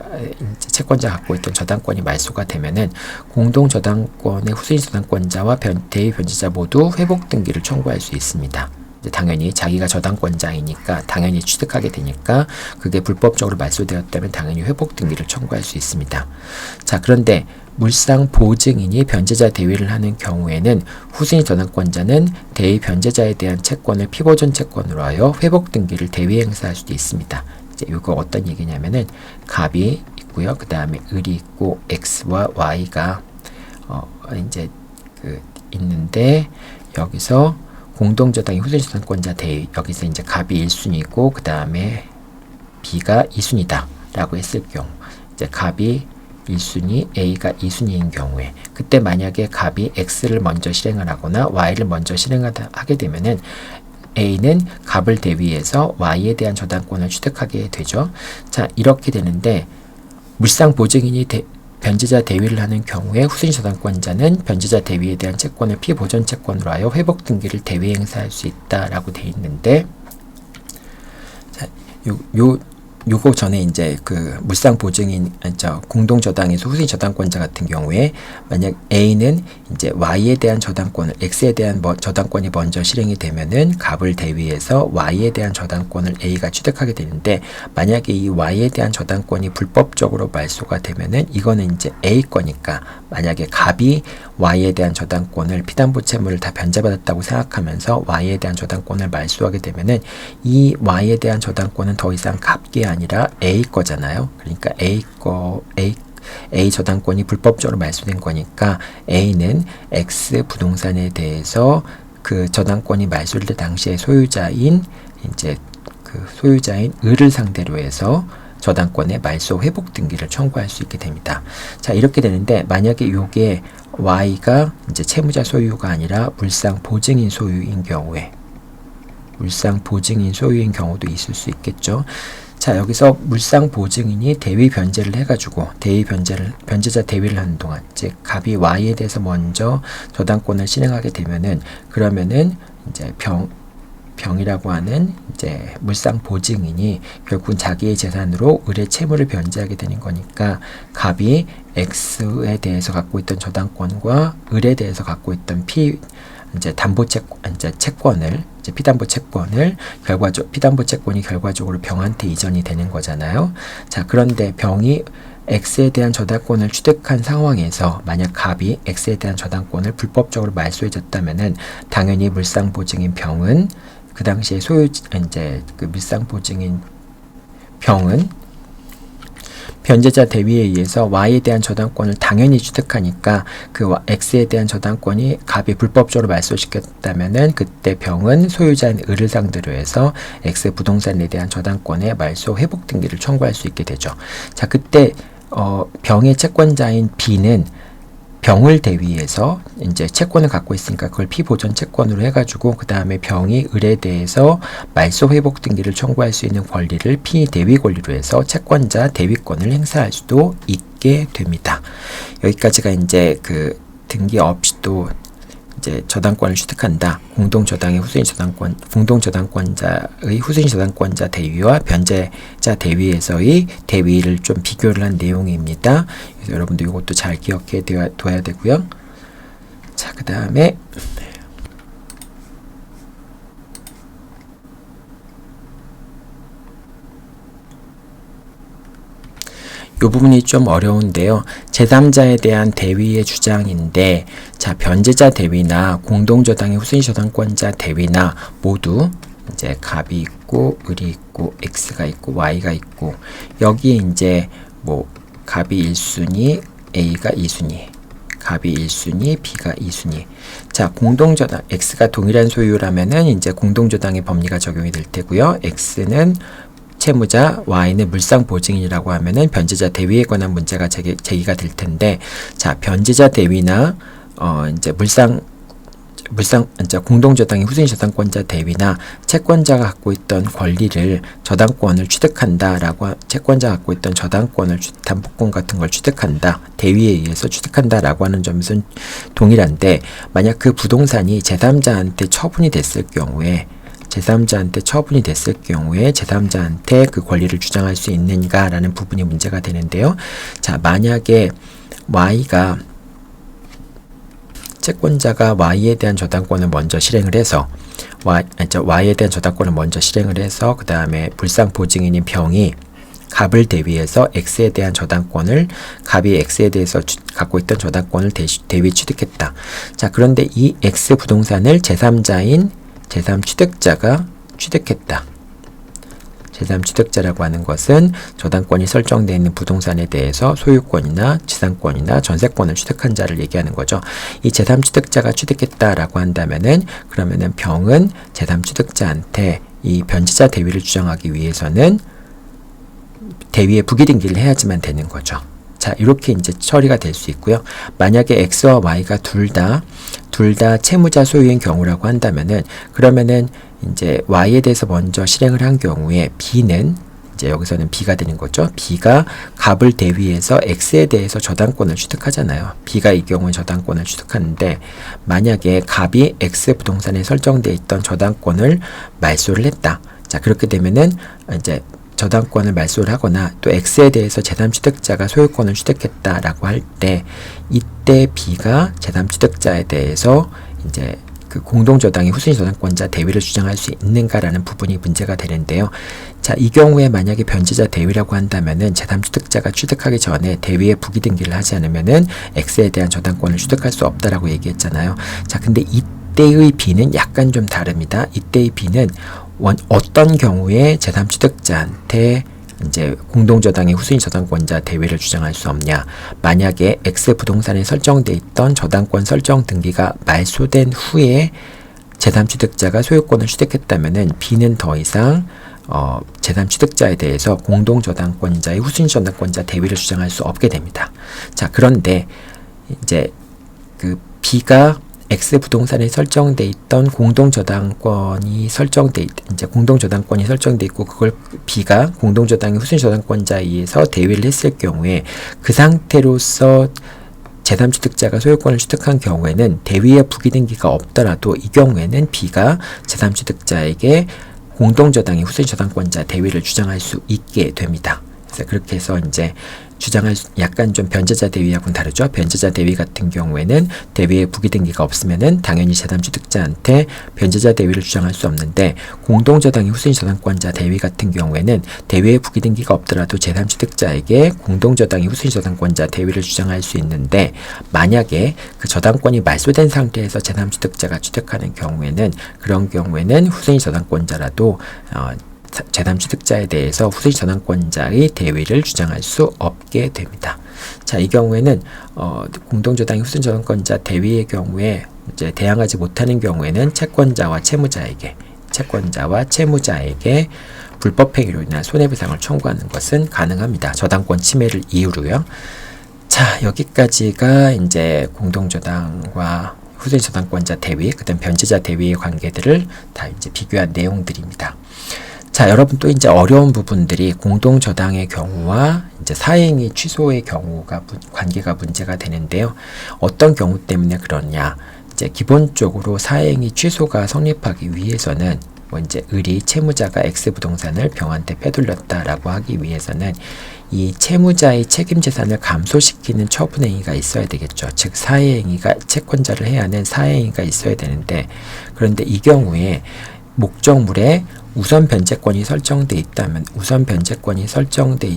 Speaker 1: 갖고 있던 저당권이 말소가 되면은 공동저당권의 후순위 저당권자와 대위 변제자 모두 회복 등기를 청구할 수 있습니다. 이제 당연히 자기가 저당권자이니까 당연히 취득하게 되니까 그게 불법적으로 말소되었다면 당연히 회복 등기를 청구할 수 있습니다. 자, 그런데 물상 보증인이 변제자 대위를 하는 경우에는 후순위 저당권자는 대위 변제자에 대한 채권을 피보존 채권으로 하여 회복 등기를 대위 행사할 수도 있습니다. 이제 이거 어떤 얘기냐면은 갑이 있고요. 그 다음에 을이 있고 x와 y가 이제 있는데 여기서 공동저당의 후순위 저당권자 대위 여기서 이제 갑이 1순위고 그 다음에 b가 2순위다 라고 했을 경우 이제 갑이 1순위, A가 2순위인 경우에 그때 만약에 갑이 X를 먼저 실행을 하거나 Y를 먼저 실행하게 되면은 A는 갑을 대위해서 Y에 대한 저당권을 취득하게 되죠. 자, 이렇게 되는데 물상 보증인이 변제자 대위를 하는 경우에 후순위 저당권자는 변제자 대위에 대한 채권을 피보존 채권으로 하여 회복 등기를 대위 행사할 수 있다라고 되어 있는데 자, 요거 전에 이제 그 물상 보증인 공동저당에서 후순위 저당권자 같은 경우에 만약 A는 이제 Y에 대한 저당권을 X에 대한 저당권이 먼저 실행이 되면은 갑을 대위해서 Y에 대한 저당권을 A가 취득하게 되는데 만약에 이 Y에 대한 저당권이 불법적으로 말소가 되면은 이거는 이제 A 거니까 만약에 갑이 Y에 대한 저당권을 피담보 채무를 다 변제받았다고 생각하면서 Y에 대한 저당권을 말소하게 되면은 이 Y에 대한 저당권은 더 이상 갑게 아니라 A 거잖아요. 그러니까 A 저당권이 불법적으로 말소된 거니까 A는 X 부동산에 대해서 그 저당권이 말소될 당시의 소유자인 을을 상대로 해서 저당권의 말소 회복 등기를 청구할 수 있게 됩니다. 자, 이렇게 되는데 만약에 요게 Y가 이제 채무자 소유가 아니라 물상 보증인 소유인 경우에 경우도 있을 수 있겠죠. 자, 여기서 물상 보증인이 대위 변제를 해가지고 변제자 대위를 하는 동안 이제 갑이 Y에 대해서 먼저 저당권을 실행하게 되면은 그러면은 이제 병이라고 하는 이제 물상 보증인이 결국은 자기의 재산으로 을의 채무를 변제하게 되는 거니까 갑이 X에 대해서 갖고 있던 저당권과 을에 대해서 갖고 있던 채권을 피담보 채권을 피담보 채권이 결과적으로 병한테 이전이 되는 거잖아요. 자, 그런데 병이 X에 대한 저당권을 취득한 상황에서 만약 갑이 X에 대한 저당권을 불법적으로 말소해줬다면은 당연히 물상 보증인 병은 그 당시에 그 물상 보증인 병은 변제자 대위에 의해서 Y에 대한 저당권을 당연히 취득하니까 그 X에 대한 저당권이 갑이 불법적으로 말소시켰다면은 그때 병은 소유자인 을을 상대로 해서 X 부동산에 대한 저당권의 말소 회복 등기를 청구할 수 있게 되죠. 자, 그때 병의 채권자인 B는 병을 대위해서 이제 채권을 갖고 있으니까 그걸 피보존 채권으로 해가지고 그 다음에 병이 을에 대해서 말소 회복 등기를 청구할 수 있는 권리를 피대위 권리로 해서 채권자 대위권을 행사할 수도 있게 없게 됩니다. 여기까지가 이제 그 등기 없이도 이제 저당권을 취득한다. 공동저당의 후순위 저당권, 공동저당권자의 후순위 저당권자 대위와 변제자 대위에서의 대위를 좀 비교를 한 내용입니다. 그래서 여러분도 이것도 잘 기억해 둬야 되고요. 자, 그 다음에 이 부분이 좀 어려운데요. 제3자에 대한 대위의 주장인데, 자, 변제자 대위나 공동저당의 후순위 저당권자 대위나 모두 이제 갑이 있고, 을이 있고, x가 있고, y가 있고, 여기에 이제 뭐 갑이 1순위, a가 2순위, 갑이 1순위, b가 2순위. 자, 공동저당, x가 동일한 소유라면은 이제 공동저당의 법리가 적용이 될 테고요. x는 채무자, y는 물상 보증인이라고 하면은 변제자 대위에 관한 문제가 제기가 될 텐데, 자, 변제자 대위나 이제 이제 공동저당의 후순위 저당권자 대위나 채권자가 갖고 있던 권리를 저당권을 취득한다라고, 채권자가 갖고 있던 저당권을 담보권 같은 걸 취득한다, 대위에 의해서 취득한다라고 하는 점에서는 동일한데, 만약 그 부동산이 제3자한테 처분이 됐을 경우에 제3자한테 그 권리를 주장할 수 있는가라는 부분이 문제가 되는데요. 자, 만약에 채권자가 Y에 대한 저당권을 먼저 실행을 해서 Y에 대한 저당권을 먼저 실행을 해서 그 다음에 불상 보증인인 병이 갑을 대위해서 X에 대한 저당권을, 갑이 X에 대해서 갖고 있던 저당권을 대위 취득했다. 자, 그런데 이 X 부동산을 제3자인 제3취득자가 취득했다. 제3취득자라고 하는 것은 저당권이 설정되어 있는 부동산에 대해서 소유권이나 지상권이나 전세권을 취득한 자를 얘기하는 거죠. 이 제3취득자가 취득했다라고 한다면은, 그러면은 병은 제3취득자한테 이 변제자 대위를 주장하기 위해서는 대위에 부기등기를 해야지만 되는 거죠. 자, 이렇게 이제 처리가 될 수 있고요. 만약에 X와 Y가 둘 다 채무자 소유인 경우라고 한다면은, 그러면은 이제 Y에 대해서 먼저 실행을 한 경우에 B는, 이제 여기서는 B가 되는 거죠. B가 갑을 대위해서 X에 대해서 저당권을 취득하잖아요. B가 이 경우에 저당권을 취득하는데, 만약에 갑이 X 부동산에 설정되어 있던 저당권을 말소를 했다. 자, 그렇게 되면은 이제 저당권을 말소를 하거나 또 X에 대해서 제3취득자가 소유권을 취득했다라고 할 때, 이때 B가 제3취득자에 대해서 이제 그 공동저당의 후순위 저당권자 대위를 주장할 수 있는가라는 부분이 문제가 되는데요. 자, 이 경우에 만약에 변제자 대위라고 한다면은 제3취득자가 취득하기 전에 대위에 부기등기를 하지 않으면은 X에 대한 저당권을 취득할 수 없다라고 얘기했잖아요. 자, 근데 이때의 B는 약간 좀 다릅니다. 이때의 B는 어떤 경우에 제3취득자한테 이제 공동저당의 후순위 저당권자 대위를 주장할 수 없냐. 만약에 X 부동산에 설정돼 있던 저당권 설정 등기가 말소된 후에 제3취득자가 소유권을 취득했다면은 B는 더 이상 제3취득자에 대해서 공동저당권자의 후순위 저당권자 대위를 주장할 수 없게 됩니다. 자, 그런데 이제 그 B가 X 부동산에 설정돼 있던 공동저당권이 설정돼 있고, 그걸 B가 공동저당의 후순위 저당권자에 의해서 대위를 했을 경우에, 그 상태로서 제3취득자가 소유권을 취득한 경우에는 대위에 부기등기가 없더라도 이 경우에는 B가 제3취득자에게 공동저당의 후순위 저당권자 대위를 주장할 수 있게 됩니다. 그래서 그렇게 해서 이제 약간 좀 변제자 대위하고는 다르죠. 변제자 대위 같은 경우에는 대위에 부기등기가 없으면은 당연히 제3취득자한테 변제자 대위를 주장할 수 없는데, 공동저당의 후순위 저당권자 대위 같은 경우에는 대위에 부기등기가 없더라도 제3취득자에게 공동저당의 후순위 저당권자 대위를 주장할 수 있는데, 만약에 그 저당권이 말소된 상태에서 제3취득자가 취득하는 경우에는, 그런 경우에는 후순위 저당권자라도 제3취득자에 대해서 후순위 저당권자의 대위를 주장할 수 없게 됩니다. 자, 이 경우에는 공동저당의 후순위 저당권자 대위의 경우에 이제 대항하지 못하는 경우에는 채권자와 채무자에게 불법행위로 인한 손해배상을 청구하는 것은 가능합니다. 저당권 침해를 이유로요. 자, 여기까지가 이제 공동저당과 후순위 저당권자 대위, 그다음 변제자 대위의 관계들을 다 이제 비교한 내용들입니다. 자, 여러분 또 이제 어려운 부분들이 공동저당의 경우와 이제 사행위 취소의 경우가 관계가 문제가 되는데요. 어떤 경우 때문에 그러냐? 이제 기본적으로 사행위 취소가 성립하기 위해서는 뭐 이제 을이 채무자가 X 부동산을 병한테 빼돌렸다라고 하기 위해서는 이 채무자의 책임 재산을 감소시키는 처분행위가 있어야 되겠죠. 즉 사회행위가 채권자를 해야 하는 사회행위가 있어야 되는데, 그런데 이 경우에 목적물에 우선 변제권이 설정돼 있다면 그 우선 변제권이 설정돼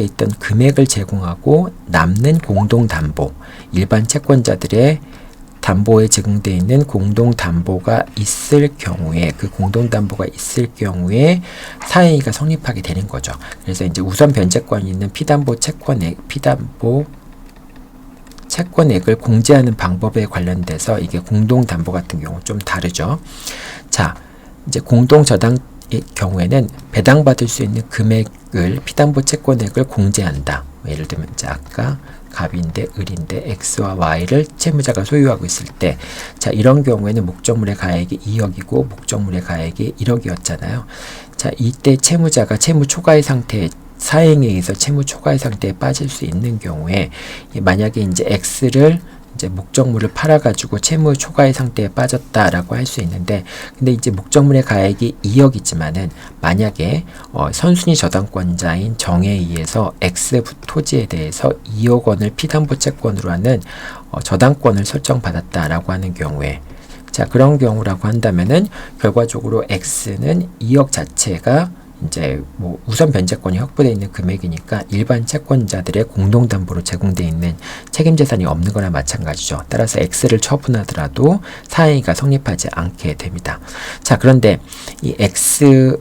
Speaker 1: 있던 금액을 제공하고 남는 공동담보, 일반 채권자들의 담보에 제공되어 있는 공동담보가 있을 경우에, 그 공동담보가 있을 경우에 사행위가 성립하게 되는 거죠. 그래서 이제 우선 변제권이 있는 피담보 채권액을 공제하는 방법에 관련돼서 이게 공동담보 같은 경우 좀 다르죠. 자, 이제 공동저당의 경우에는 배당받을 수 있는 금액을 피담보 채권액을 공제한다. 예를 들면 이제 아까 갑인데 을인데 X와 Y를 채무자가 소유하고 있을 때, 자, 이런 경우에는 목적물의 가액이 2억이고 목적물의 가액이 1억이었잖아요. 자, 이때 채무자가 채무 초과의 상태에, 사행에 의해서 채무 초과의 상태에 빠질 수 있는 경우에, 만약에 이제 X를 이제 목적물을 팔아가지고 채무 초과의 상태에 빠졌다라고 할 수 있는데, 근데 이제 목적물의 가액이 2억이지만은 만약에 선순위 저당권자인 정에 의해서 X 토지에 대해서 2억 원을 피담보 채권으로 하는 저당권을 설정받았다라고 하는 경우에, 자, 그런 경우라고 한다면은 결과적으로 X는 2억 자체가 이제 뭐 우선 변제권이 확보되어 있는 금액이니까 일반 채권자들의 공동담보로 제공되어 있는 책임재산이 없는 거나 마찬가지죠. 따라서 X를 처분하더라도 사행위가 성립하지 않게 됩니다. 자, 그런데 이 X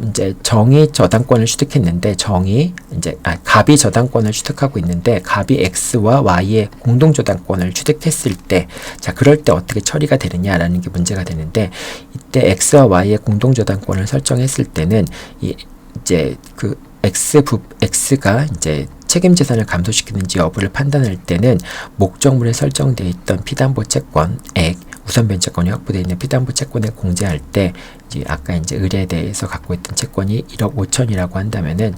Speaker 1: 이제 정이 저당권을 취득했는데 갑이 저당권을 취득하고 있는데 갑이 X와 Y의 공동 저당권을 취득했을 때, 자, 그럴 때 어떻게 처리가 되느냐라는 게 문제가 되는데, 이때 X와 Y의 공동 저당권을 설정했을 때는 이제 그 X가 이제 책임 재산을 감소시키는지 여부를 판단할 때는 목적물에 설정되어 있던 피담보 채권액, 우선 변제권이 확보되어 있는 피담보 채권을 공제할 때, 이제 아까 이제 을에 대해서 갖고 있던 채권이 1억 5천이라고 한다면은,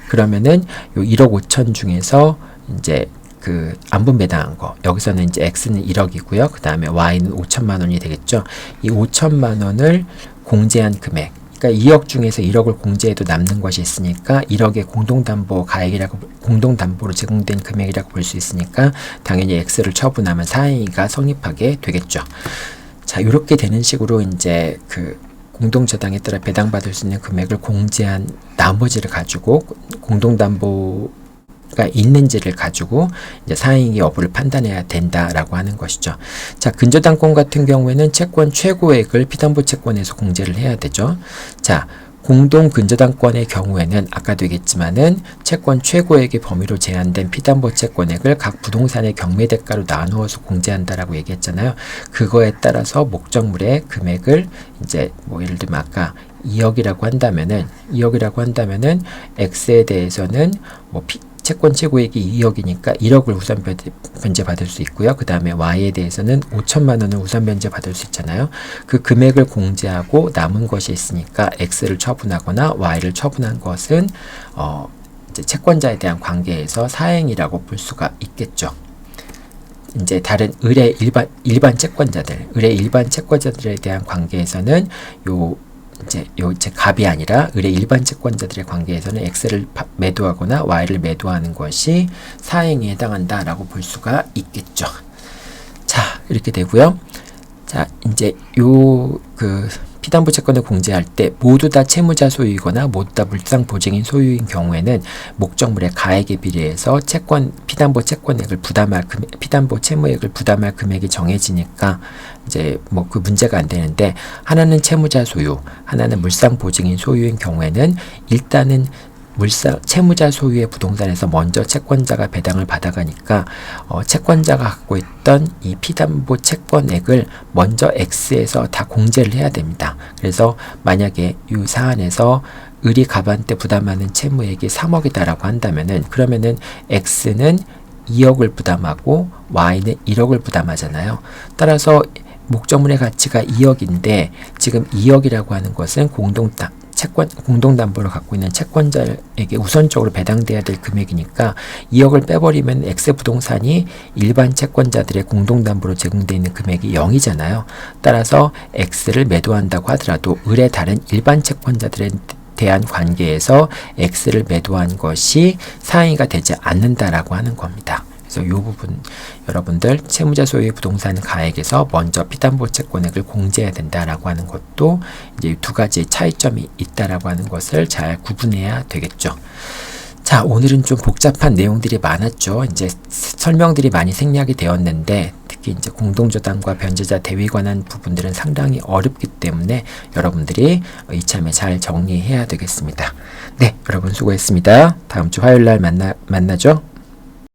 Speaker 1: 그러면은 요 1억 5천 중에서 이제 그 안분 배당한 거, 여기서는 이제 X는 1억이고요. 그 다음에 Y는 5천만 원이 되겠죠. 이 5천만 원을 공제한 금액, 그러니까 2억 중에서 1억을 공제해도 남는 것이 있으니까 1억의 공동담보로 제공된 금액이라고 볼 수 있으니까 당연히 X를 처분하면 사행위가 성립하게 되겠죠. 자, 이렇게 되는 식으로 이제 그 공동저당에 따라 배당받을 수 있는 금액을 공제한 나머지를 가지고 공동담보가 있는지를 가지고 이제 사행위 여부를 판단해야 된다라고 하는 것이죠. 자, 근저당권 같은 경우에는 채권 최고액을 피담보 채권에서 공제를 해야 되죠. 자, 공동 근저당권의 경우에는 아까도 얘기했지만은 채권 최고액의 범위로 제한된 피담보 채권액을 각 부동산의 경매대가로 나누어서 공제한다라고 얘기했잖아요. 그거에 따라서 목적물의 금액을 이제 뭐 예를 들면 아까 2억이라고 한다면은 X에 대해서는 뭐 채권 최고액이 2억이니까 1억을 우선 변제받을 수 있고요. 그 다음에 Y에 대해서는 5천만 원을 우선 변제받을 수 있잖아요. 그 금액을 공제하고 남은 것이 있으니까 X를 처분하거나 Y를 처분한 것은 이제 채권자에 대한 관계에서 사행이라고 볼 수가 있겠죠. 이제 다른 을의 일반 채권자들에 대한 관계에서는 이제 갑이 아니라 을의 일반 채권자들의 관계에서는 X를 매도하거나 Y를 매도하는 것이 사행위에 해당한다라고 볼 수가 있겠죠. 자, 이렇게 되고요. 자, 이제 그 피담보 채권을 공제할 때 모두 다 채무자 소유이거나 모두 다 물상 보증인 소유인 경우에는 목적물의 가액에 비례해서 피담보 채권액을 피담보 채무액을 부담할 금액이 정해지니까 이제 뭐 그 문제가 안 되는데, 하나는 채무자 소유, 하나는 물상 보증인 소유인 경우에는 일단은 채무자 소유의 부동산에서 먼저 채권자가 배당을 받아가니까 채권자가 갖고 있던 이 피담보 채권액을 먼저 X에서 다 공제를 해야 됩니다. 그래서 만약에 이 사안에서 을이 갑한테 부담하는 채무액이 3억이다라고 한다면은, 그러면은 X는 2억을 부담하고 Y는 1억을 부담하잖아요. 따라서 목적물의 가치가 2억인데 지금 2억이라고 하는 것은 공동담보를 갖고 있는 채권자에게 우선적으로 배당돼야 될 금액이니까 2억을 빼버리면 X부동산이 일반 채권자들의 공동담보로 제공되어 있는 금액이 0이잖아요. 따라서 X를 매도한다고 하더라도 을의 다른 일반 채권자들에 대한 관계에서 X를 매도한 것이 상위가 되지 않는다라고 하는 겁니다. 그래서 이 부분 여러분들 채무자 소유의 부동산 가액에서 먼저 피담보 채권액을 공제해야 된다라고 하는 것도 이제 두 가지 차이점이 있다라고 하는 것을 잘 구분해야 되겠죠. 자, 오늘은 좀 복잡한 내용들이 많았죠. 이제 설명들이 많이 생략이 되었는데 특히 이제 공동저당과 변제자 대위에 관한 부분들은 상당히 어렵기 때문에 여러분들이 이참에 잘 정리해야 되겠습니다. 네, 여러분 수고했습니다. 다음 주 화요일 날 만나죠.